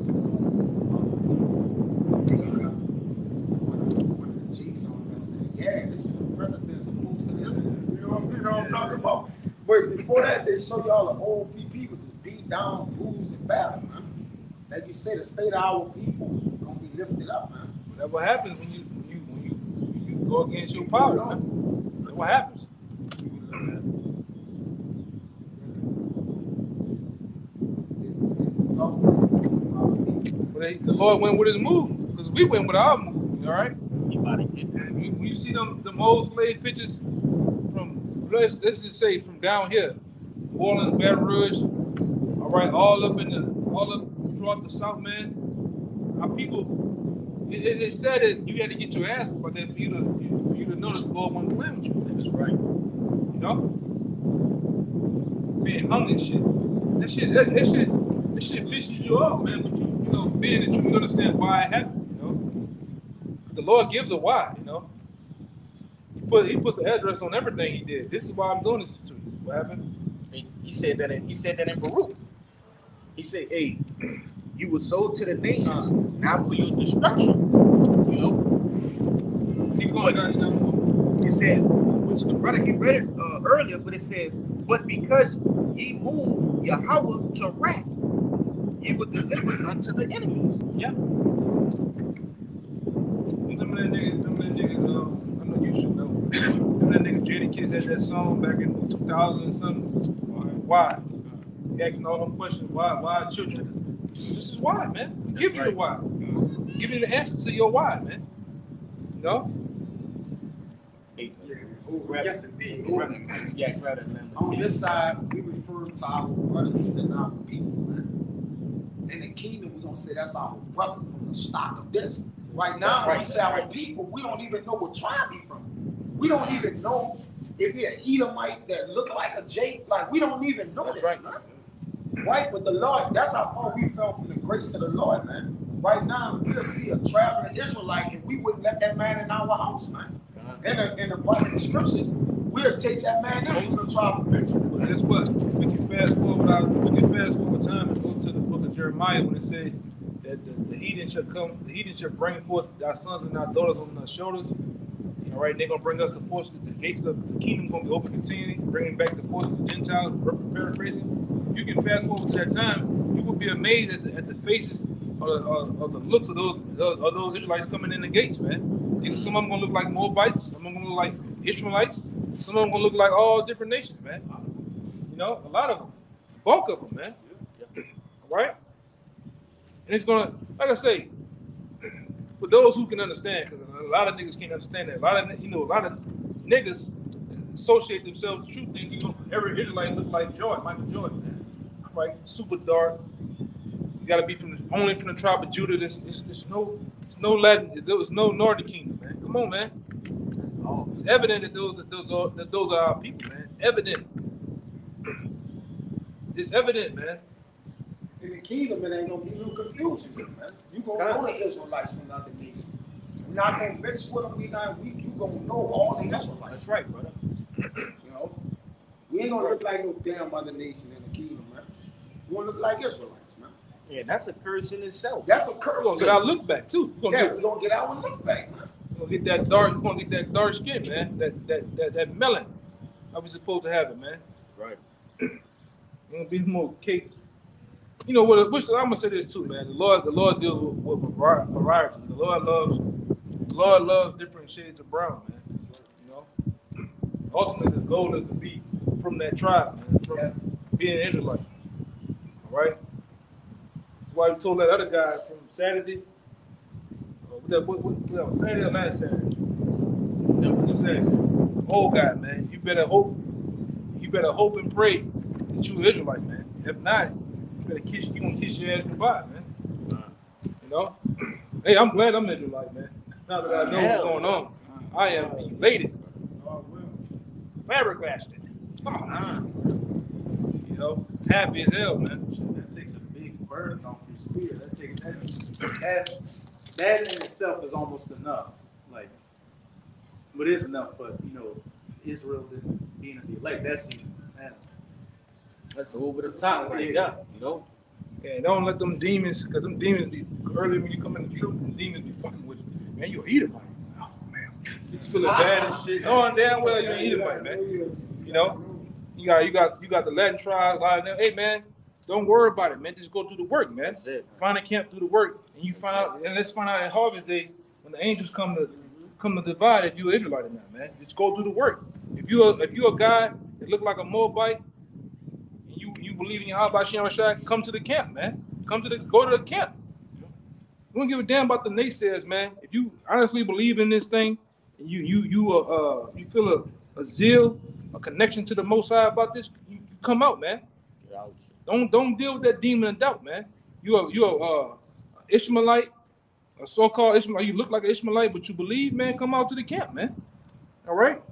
they got one of the jakes on that said, "Yeah, this is the president supposed to live." You know what I'm talking about? But before that, they show y'all the old people just beat down, bruised, and battered, man. Like you say, the state of our people gonna be lifted up, man. That's what happens when you go against your power, man. That's what happens. It's the salt that's coming from our people. But the Lord went with his move, because we went with our move, all right? You about to get When you see them old slave pictures from, let's just say from down here, New Orleans, Baton Rouge, all right, all up throughout the South, man. Our people, it said that you had to get your ass, but then for you to know that the Lord wasn't playing with you, man. That's right. You know, being hung and shit. That shit pisses you off, man. But you know, being that you understand why it happened. You know, the Lord gives a why. You know, He put the address on everything He did. This is why I'm doing this to you. What happened? He said that in Baruch. He said, "Hey, you were sold to the nations, not for your destruction." You know. Keep going, guys. You know. It says, which the brother he read it earlier, but it says, "But because ye moved Yahweh to wrath, ye were delivered unto the enemies." Yeah. Some of that niggas, I know you should know. Some of that nigga Jadakiss had that song back in 2000 and something. Why? He asking all them questions. Why children? This is why, man. We give you the why. Give you the answer to your why, man. You know? Yes, indeed. Yeah, rather than On this side, we refer to our brothers as our people, man. In the kingdom, we're going to say that's our brother from the stock of this. Right now, we say our people, we don't even know what tribe he's from. We don't even know if he's an Edomite that look like a Jake. Like, we don't even know this, man. Right? But the Lord, that's how far we fell from the grace of the Lord, man. Right now, we'll see a traveling Israelite, and we wouldn't let that man in our house, man. In the Bible scriptures, we'll take that man in from the tribe of Benjamin. But guess what? We can fast forward time and go to the book of Jeremiah when it said that the heathen shall come, the heathen shall bring forth our sons and our daughters on their shoulders. All right, they're gonna bring us the force, the gates of the kingdom gonna be open continually, bringing back the force of the Gentiles, paraphrasing. You can fast forward to that time, you will be amazed at the faces or the looks of those Israelites coming in the gates, man. Some of them gonna look like Moabites, some of them gonna look like Ishmaelites, some of them gonna look like all different nations, man. You know, a lot of them, bulk of them, man. Right? And it's gonna, like I say, for those who can understand, because a lot of niggas can't understand that. A lot of niggas associate themselves with true things. You know, every Israelite look like Michael Jordan, man. Right? Super dark. You gotta be only from the tribe of Judah. There's no Latin. There was no Northern Kingdom, man. Come on, man. It's evident that those are our people, man. Evident. It's evident, man. In the kingdom, it ain't gonna be no confusion, man. You gonna know the Israelites from the other nations. We're not gonna mix with them. You gonna know all the Israelites. That's right, brother. You know, we ain't gonna look like no damn other nation in the kingdom, man. We gonna look like Israelites, man. Yeah, that's a curse in itself. That's a curse. We're gonna get our look back too. We're gonna get our look back, man. We're gonna get that dark. We're gonna get that dark skin, man. That melon. How we supposed to have it, man? Right. We're gonna be more cake. You know what? I'm gonna say this too, man. The Lord deals with variety. The Lord loves different shades of brown, man. You know. Ultimately, the goal is to be from that tribe, man. From being an Israelite. All right. That's why we told that other guy from Saturday. What was Saturday or last Saturday? Old guy, man. You better hope and pray that you're an Israelite, man. If not, you're gonna kiss your ass goodbye, man. You know? Hey, I'm glad I'm Israelite, man. Now that I know what's going on, I am elated. Flabbergasted. You know, happy as hell, man. That takes a big burden off your spirit. That that in itself is almost enough. Like, but it's enough. But you know, Israel being the elect, that's man. That's over the top right there, you know. Yeah, don't let them demons, because them demons be early when you come in the truth, them demons be fucking with you. Man, you eat it, man. Oh man, you feeling bad and shit. Knowing damn well you eat it, man. You know, you got the Latin tribes, a lot of them. Hey man, don't worry about it, man. Just go do the work, man. That's it. Find a camp, do the work, and you find out. And let's find out at Harvest Day when the angels come to divide if you're an Israelite or not, man. Just go do the work. If you're a guy that look like a Moabite, and you believe in Yahweh Shem Rashai, come to the camp, man. Go to the camp. We don't give a damn about the naysayers, man. If you honestly believe in this thing, and you feel a zeal, a connection to the Most High about this, you come out, man. Get out. Don't deal with that demon of doubt, man. You're Ishmaelite, a so-called Ishmaelite. You look like an Ishmaelite, but you believe, man. Come out to the camp, man. All right,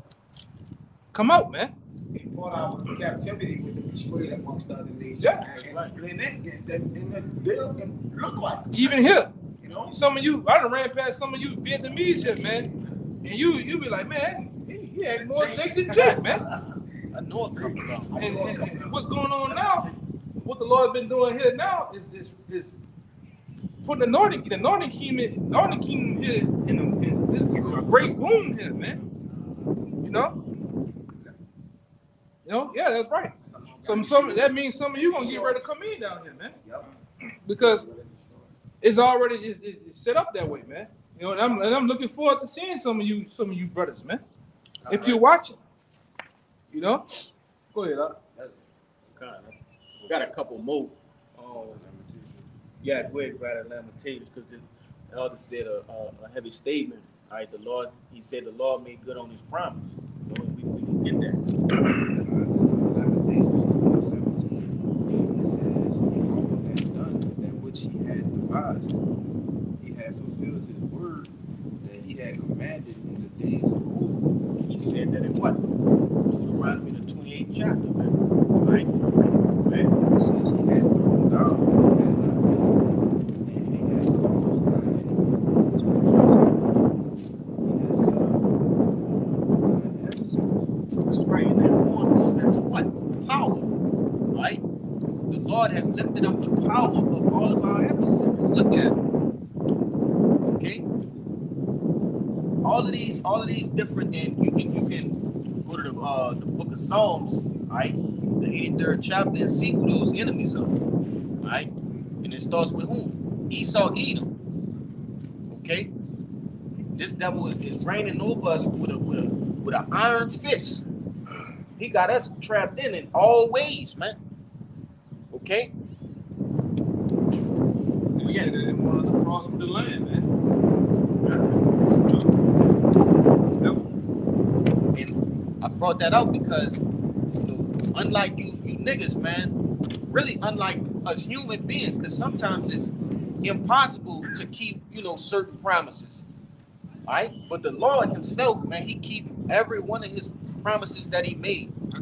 come out, man. He brought out captivity with the spread amongst other nations. Yeah, and they look like Even here, you know. some of you, I done ran past some of you Vietnamese here, man, and you be like, man, he had more sex than Jake, man. I know it comes from. And what's going on now? What the Lord's been doing here now is putting the Northern Kingdom here in this a great boom here, man. You know, yeah, that's right. Some that means some of you gonna get ready to come in down here, man. Because it's already it's set up that way, man. You know, and I'm looking forward to seeing some of you brothers, man. If you're watching, you know, go ahead. We got a couple more. Yeah, go ahead, grab that Lamentations, because the elder said a heavy statement. All right, he said the Lord made good on his promise. You know, we can get that. Lamentations 12:17. It says, Yahweh had done that which he had devised. He had fulfilled his word that he had commanded in the days of old. He said that in what? Deuteronomy the 28th chapter, man. Right? It says he had thrown down and had not built, and he had caused thy enemies to rejoice. He has set up thine adversaries. That's right. And that one goes into what? Power. Right? The Lord has lifted up the power of all of our adversaries. Look at it. Okay? All of these different, and you can go to the book of Psalms, right? The 83rd chapter, and see who those enemies are. Right? And it starts with whom? Esau, Edom. Okay? This devil is reigning over us with an iron fist. He got us trapped in all ways, man. Okay? We didn't want us to cross the land, man. And I brought that out because, you know, unlike you niggas, man, really unlike us human beings, because sometimes it's impossible to keep, you know, certain promises. All right? But the Lord himself, man, he keep every one of his promises that he made. I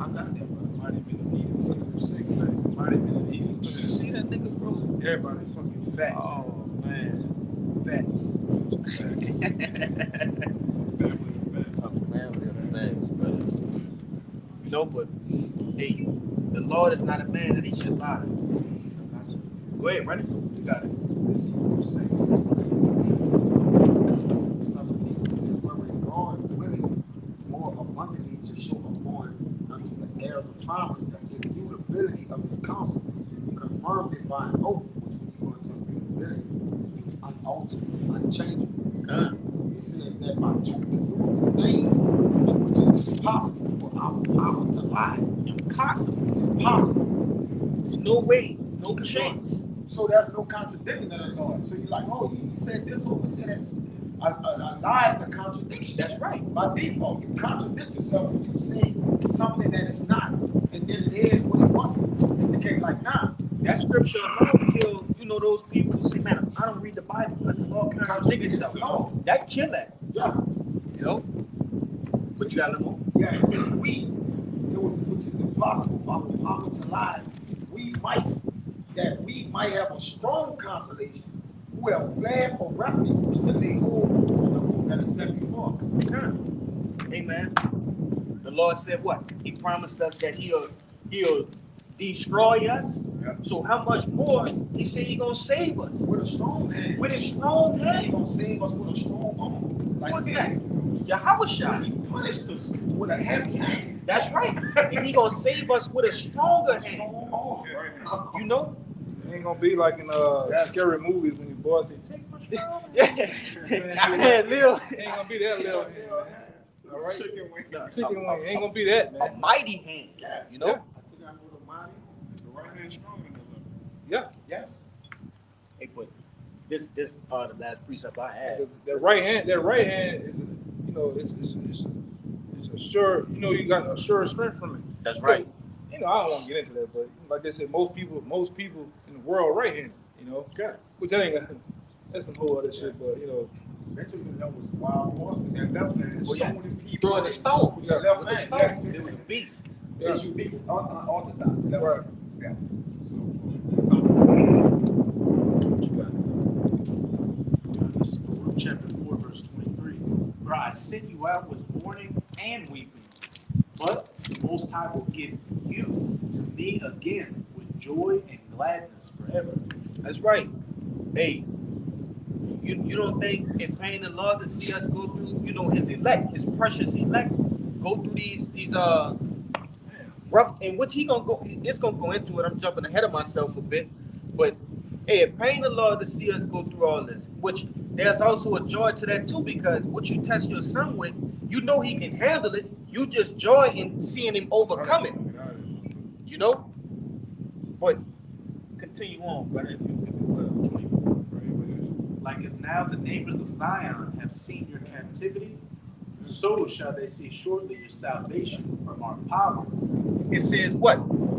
got that, bro. Might have been the Eagles. 6, man. Might have been the Eagles. You see that nigga, bro? Everybody fucking fat. Oh, man. Fats. A family of facts, brothers. You know, but hey, the Lord is not a man that he should lie. Go ahead, run it. You got it. This is Hebrews 6, 17. It says, wherein God willing more abundantly to show upon unto the heirs of promise the immutability of his counsel, confirmed it by an oath, which when you go into immutability, it means unalterable, unchangeable. It says that by two immutable things, which is impossible for our power to lie. Impossible. It's impossible. There's no way, no chance. So there's no contradicting of the Lord. So you're like, oh, he said this or he said that. A lie is a contradiction. That's right. By default, you contradict yourself when you say something that it's not, and then it is when it wasn't. Okay, like nah. That scripture alone kill, you know, those people who say, man, I don't read the Bible because the Lord contradicts itself. No. That kill that. Yeah. You know? But you got a little more? Yeah, it says which is impossible for our power to lie. We might have a strong consolation who have fled for refuge to lay hold on the hope that is set before us. Amen. The Lord said what? He promised us that he'll destroy us. Yeah. So how much more? He said he's gonna save us With a strong hand. with his strong He's hand. gonna save us with a strong arm. Like What's he that? did. Yahweh. He punished us with a heavy hand. That's right. And he gonna save us with a stronger hand. Strong arm. You know? It ain't gonna be like in Yes. scary movies when your boy say, "Take my strong." Yeah. Man, Lil. It ain't gonna be that little hand. All right. Chicken wing. Chicken wing ain't gonna be that, A man. mighty hand. You know? Yeah. I think I know the mighty. The right hand strong in the left. Yeah. Yes. Hey, but this the last precept I had. That right hand is, you know, it's a sure, you know, you got a sure strength from it. That's right. You know, I don't want to get into that, but like I said, most people in the world right-handed, you know. Okay. Which that ain't that's some whole other shit, but you know. Benjamin, that was wild horse with that left hand. Oh, yeah. So many people. Throwing the stone. With the left With the hand. stone. It was a beast. Yeah. It's unique. It's unorthodox. Left Right. hand. Yeah. This is Baruch chapter 4, verse 23. For I sent you out with mourning and weeping, but the Most High will give you to me again with joy and gladness forever. That's right. Hey, you don't think it pain the Lord to see us go through, you know, his elect, his precious elect, go through these rough, and which he gonna go, it's gonna go into it. I'm jumping ahead of myself a bit, but hey, it pain the Lord to see us go through all this, which there's also a joy to that too, because what you test your son with, you know he can handle it. You just joy in seeing him overcome it, you know? But continue on, brother, if you will. Like as now the neighbors of Zion have seen your captivity, so shall they see shortly your salvation from our power. It says what?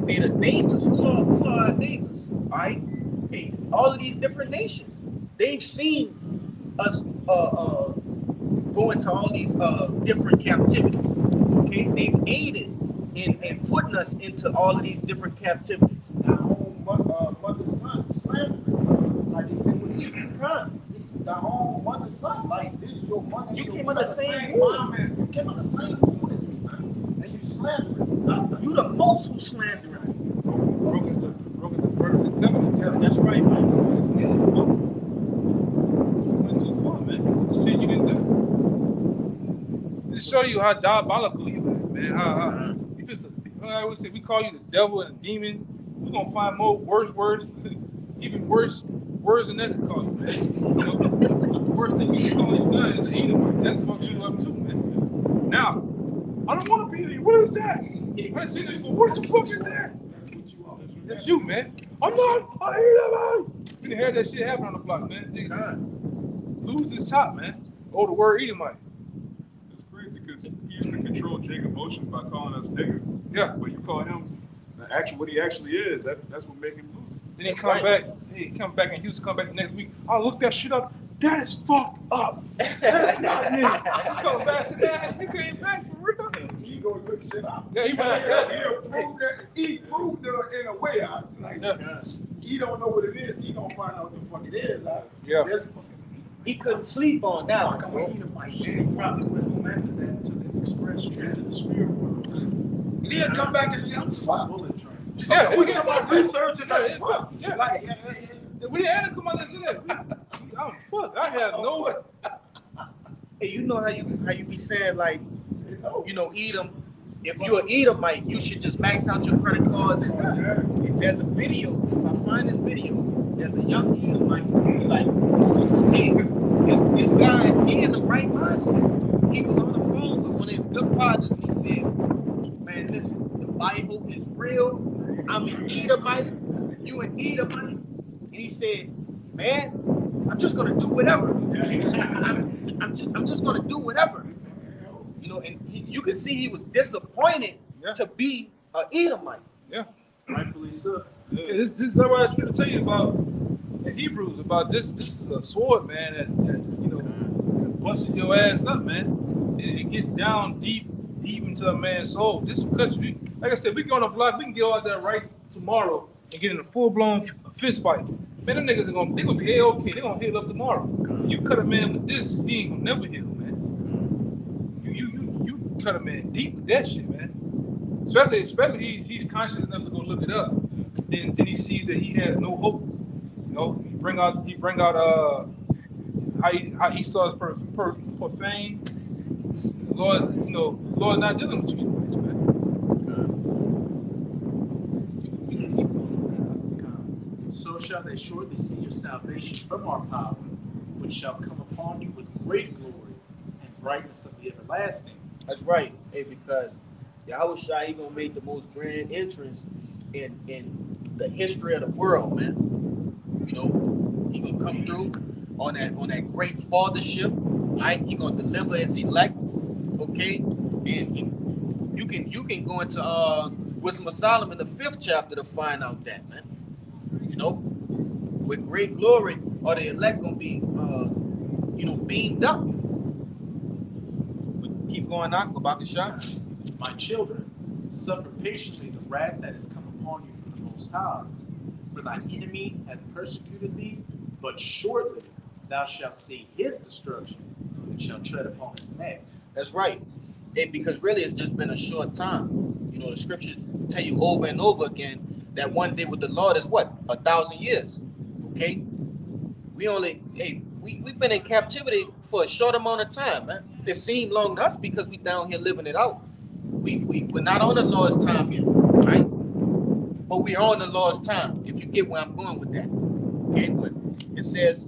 Hey, the neighbors. Who are our neighbors? All right. Hey, all of these different nations. They've seen us go into all these different captivities. Okay, they've aided in putting us into all of these different captivities. Our own mother's son slandering. Like they said when he come. The home mother's son, like this is your mother. You your came mother, out the same mom, and you came out the same womb as me, man. And you slandering. You the most who slandering. Broken the covenant. Yeah, That's right, man. You went too far, man. Shit you didn't do. To show you how diabolical you are, man. How you just, I would say, we call you the devil and a demon. We're gonna find more worse words, even worse words than that to call you, man. You know, the worst thing you can call you now is Edomite. That fucks you up too, man. Now, I don't want to be there. What is that? I see this before. What the fuck is that? That's you, man. I'm not. I hate Edomite. You heard that shit happen on the block, man. Nigga, lose his top, man. Oh, the word Edomite. It's crazy because he used to control Jacob's emotions by calling us niggas. Yeah. But you call him what he actually is. That's what make him lose it. Then he come back. He come back in Houston. Come back the next week. I'll look that shit up. That is fucked up. That's not me. He come back. Said, "Dad, you came back for real." he gonna look shit up. Yeah, he back. He proved it in a way. Like Yeah. he don't know what it is. He gonna find out what the fuck it is. Yeah. This He couldn't sleep on that fuck I'm one. eating my He shit. probably went home after that and took an express trip to the spirit world. And he'll come back and say, I'm fucked. Bullet train. Yeah, We talking about research is like Yeah, fuck. yeah. Like We didn't have to come out and say that. I'm fuck. I have no. Hey, you know how you be saying like, know. you know, Edom. If you're an Edomite, you should just max out your credit cards. And if there's a video, if I find this video, there's a young Edomite. He's like, hey, this guy, he in the right mindset. He was on the phone with one of his good partners, and he said, "Man, listen, the Bible is real. I'm an Edomite. You an Edomite." And he said, "Man, I'm just gonna do whatever. I'm just gonna do whatever." You know, and you can see he was disappointed to be an Edomite. Yeah. Rightfully so. Yeah, this is what I was trying to tell you about in Hebrews about this. This is a sword, man, that you know busted your ass up, man. It gets down deep into a man's soul. This because like I said, we go on a block, we can get all that right tomorrow and get in a full-blown fist fight, man, them niggas they gonna be A-okay. They gonna heal up tomorrow. You cut a man with this, he ain't gonna never heal, man. You cut a man deep with that shit, man. Especially he's conscious enough to go look it up. Then he sees that he has no hope. You know, he bring out how Esau's profane. Lord, you know, Lord not dealing with you anyways, man. So shall they shortly see your salvation from our power, which shall come upon you with great glory and brightness of the everlasting. That's right. Hey, because Yahushua, he gonna make the most grand entrance in the history of the world, man. You know, he gonna come through on that great fathership, right? He gonna deliver his elect, okay? And you can go into Wisdom of Solomon, the 5th chapter, to find out that, man. You know, with great glory, are the elect gonna be beamed up? Keep going on, go back to shot. My children, suffer patiently the wrath that has come upon you from the Most High. For thine enemy hath persecuted thee, but shortly thou shalt see his destruction, and shalt tread upon his neck. That's right. Because really it's just been a short time. You know, the scriptures tell you over and over again that one day with the Lord is what? 1,000 years. Okay? We've been in captivity for a short amount of time, man. It seemed long to us because we down here living it out. We're not on the Lord's time yet, right? But we're on the Lord's time, if you get where I'm going with that. Okay, but it says,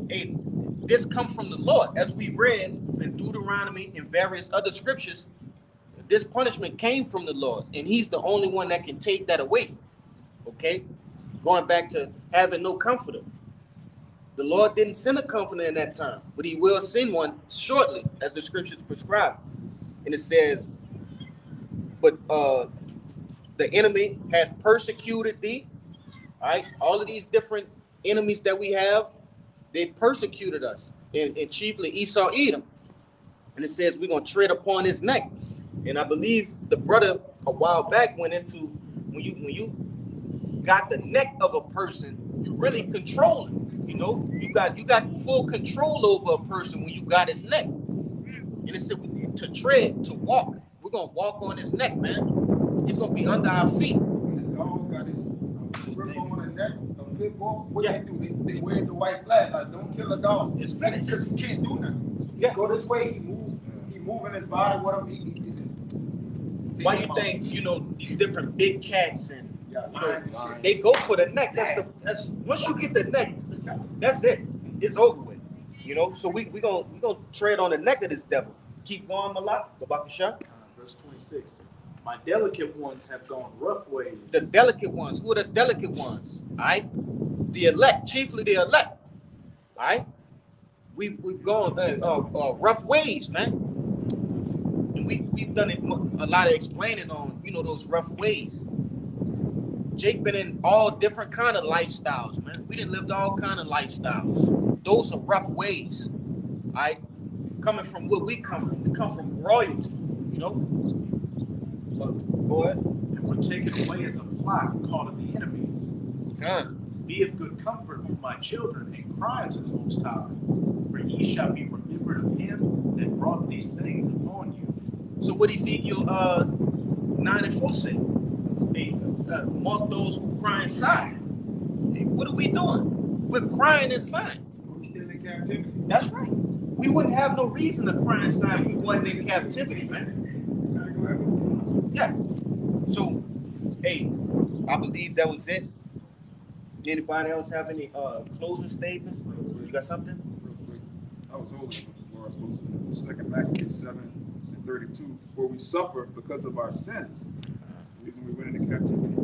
hey, this comes from the Lord. As we read in Deuteronomy and various other scriptures, this punishment came from the Lord, and he's the only one that can take that away. Okay? Going back to having no comforter. The Lord didn't send a comforter in that time, but he will send one shortly, as the scriptures prescribe. And it says, but the enemy hath persecuted thee. All right, all of these different enemies that we have, they've persecuted us, and chiefly Esau, Edom. And it says we're going to tread upon his neck. And I believe the brother a while back went into when you got the neck of a person, you really control him. You know, you got full control over a person when you got his neck. And it said to tread, to walk. We're gonna walk on his neck, man. He's gonna be under our feet. When the dog got his grip on the neck, a pit bull, what they do? They wear the white flag, like don't kill a dog. It's finished. Because he can't do nothing. Yeah. Go this way, he moving his body, whatever Why do you think, these different big cats and lions and shit. they go for the neck? That's once you get the neck, that's it. It's over with. So we gonna tread on the neck of this devil. Keep going, Malak. Go back to shot. Verse 26. My delicate ones have gone rough ways. The delicate ones. Who are the delicate ones? All right. The elect, chiefly the elect. All right. We've gone rough ways, man. And we've done a lot of explaining on those rough ways. Jake been in all different kind of lifestyles, man. We done lived all kind of lifestyles. Those are rough ways. All right. Coming from where we come from. We come from royalty, But go ahead. And were taken away as a flock called of the enemies. Be of good comfort, O my children, and cry unto the Most High, for ye shall be remembered of him that brought these things upon you. So what Ezekiel 9:4 say? Hey, mark those who cry inside. Hey, what are we doing? We're crying inside. We still in captivity. That's right. We wouldn't have no reason to cry inside if we wasn't in captivity, man. Yeah. So, hey, I believe that was it. Anybody else have any closing statements? You got something? Real quick, I was holding before I posted the second Maccabees 7:32, where we suffer because of our sins, the reason we went into captivity.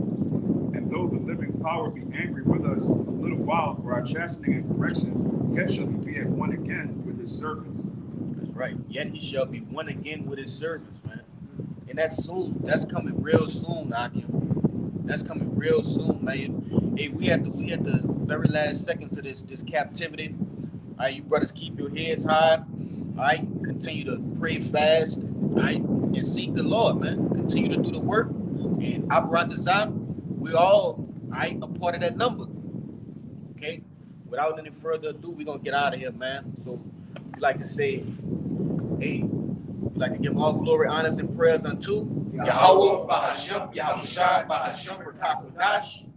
And though the living power be angry with us a little while for our chastening and correction, yet shall he be at one again with his servants. That's right. Yet he shall be one again with his servants, man. And that's soon. That's coming real soon, Akim. That's coming real soon, man. Hey, we at the very last seconds of this captivity. All right, you brothers, keep your heads high. All right, continue to pray fast. All right, and seek the Lord, man. Continue to do the work. And Abraham Design, we all right a part of that number. Okay. Without any further ado, we're gonna get out of here, man. So we like to say, hey, we like to give all glory, honors, and prayers unto Yahweh, Bahashem, Yahushua, Bahashem, Rakakodash.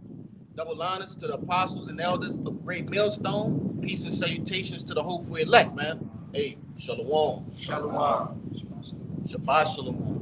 Double honors to the apostles and elders of Great Millstone. Peace and salutations to the hopeful elect, man. Hey, shalom. Shalom. Shabbat shalom.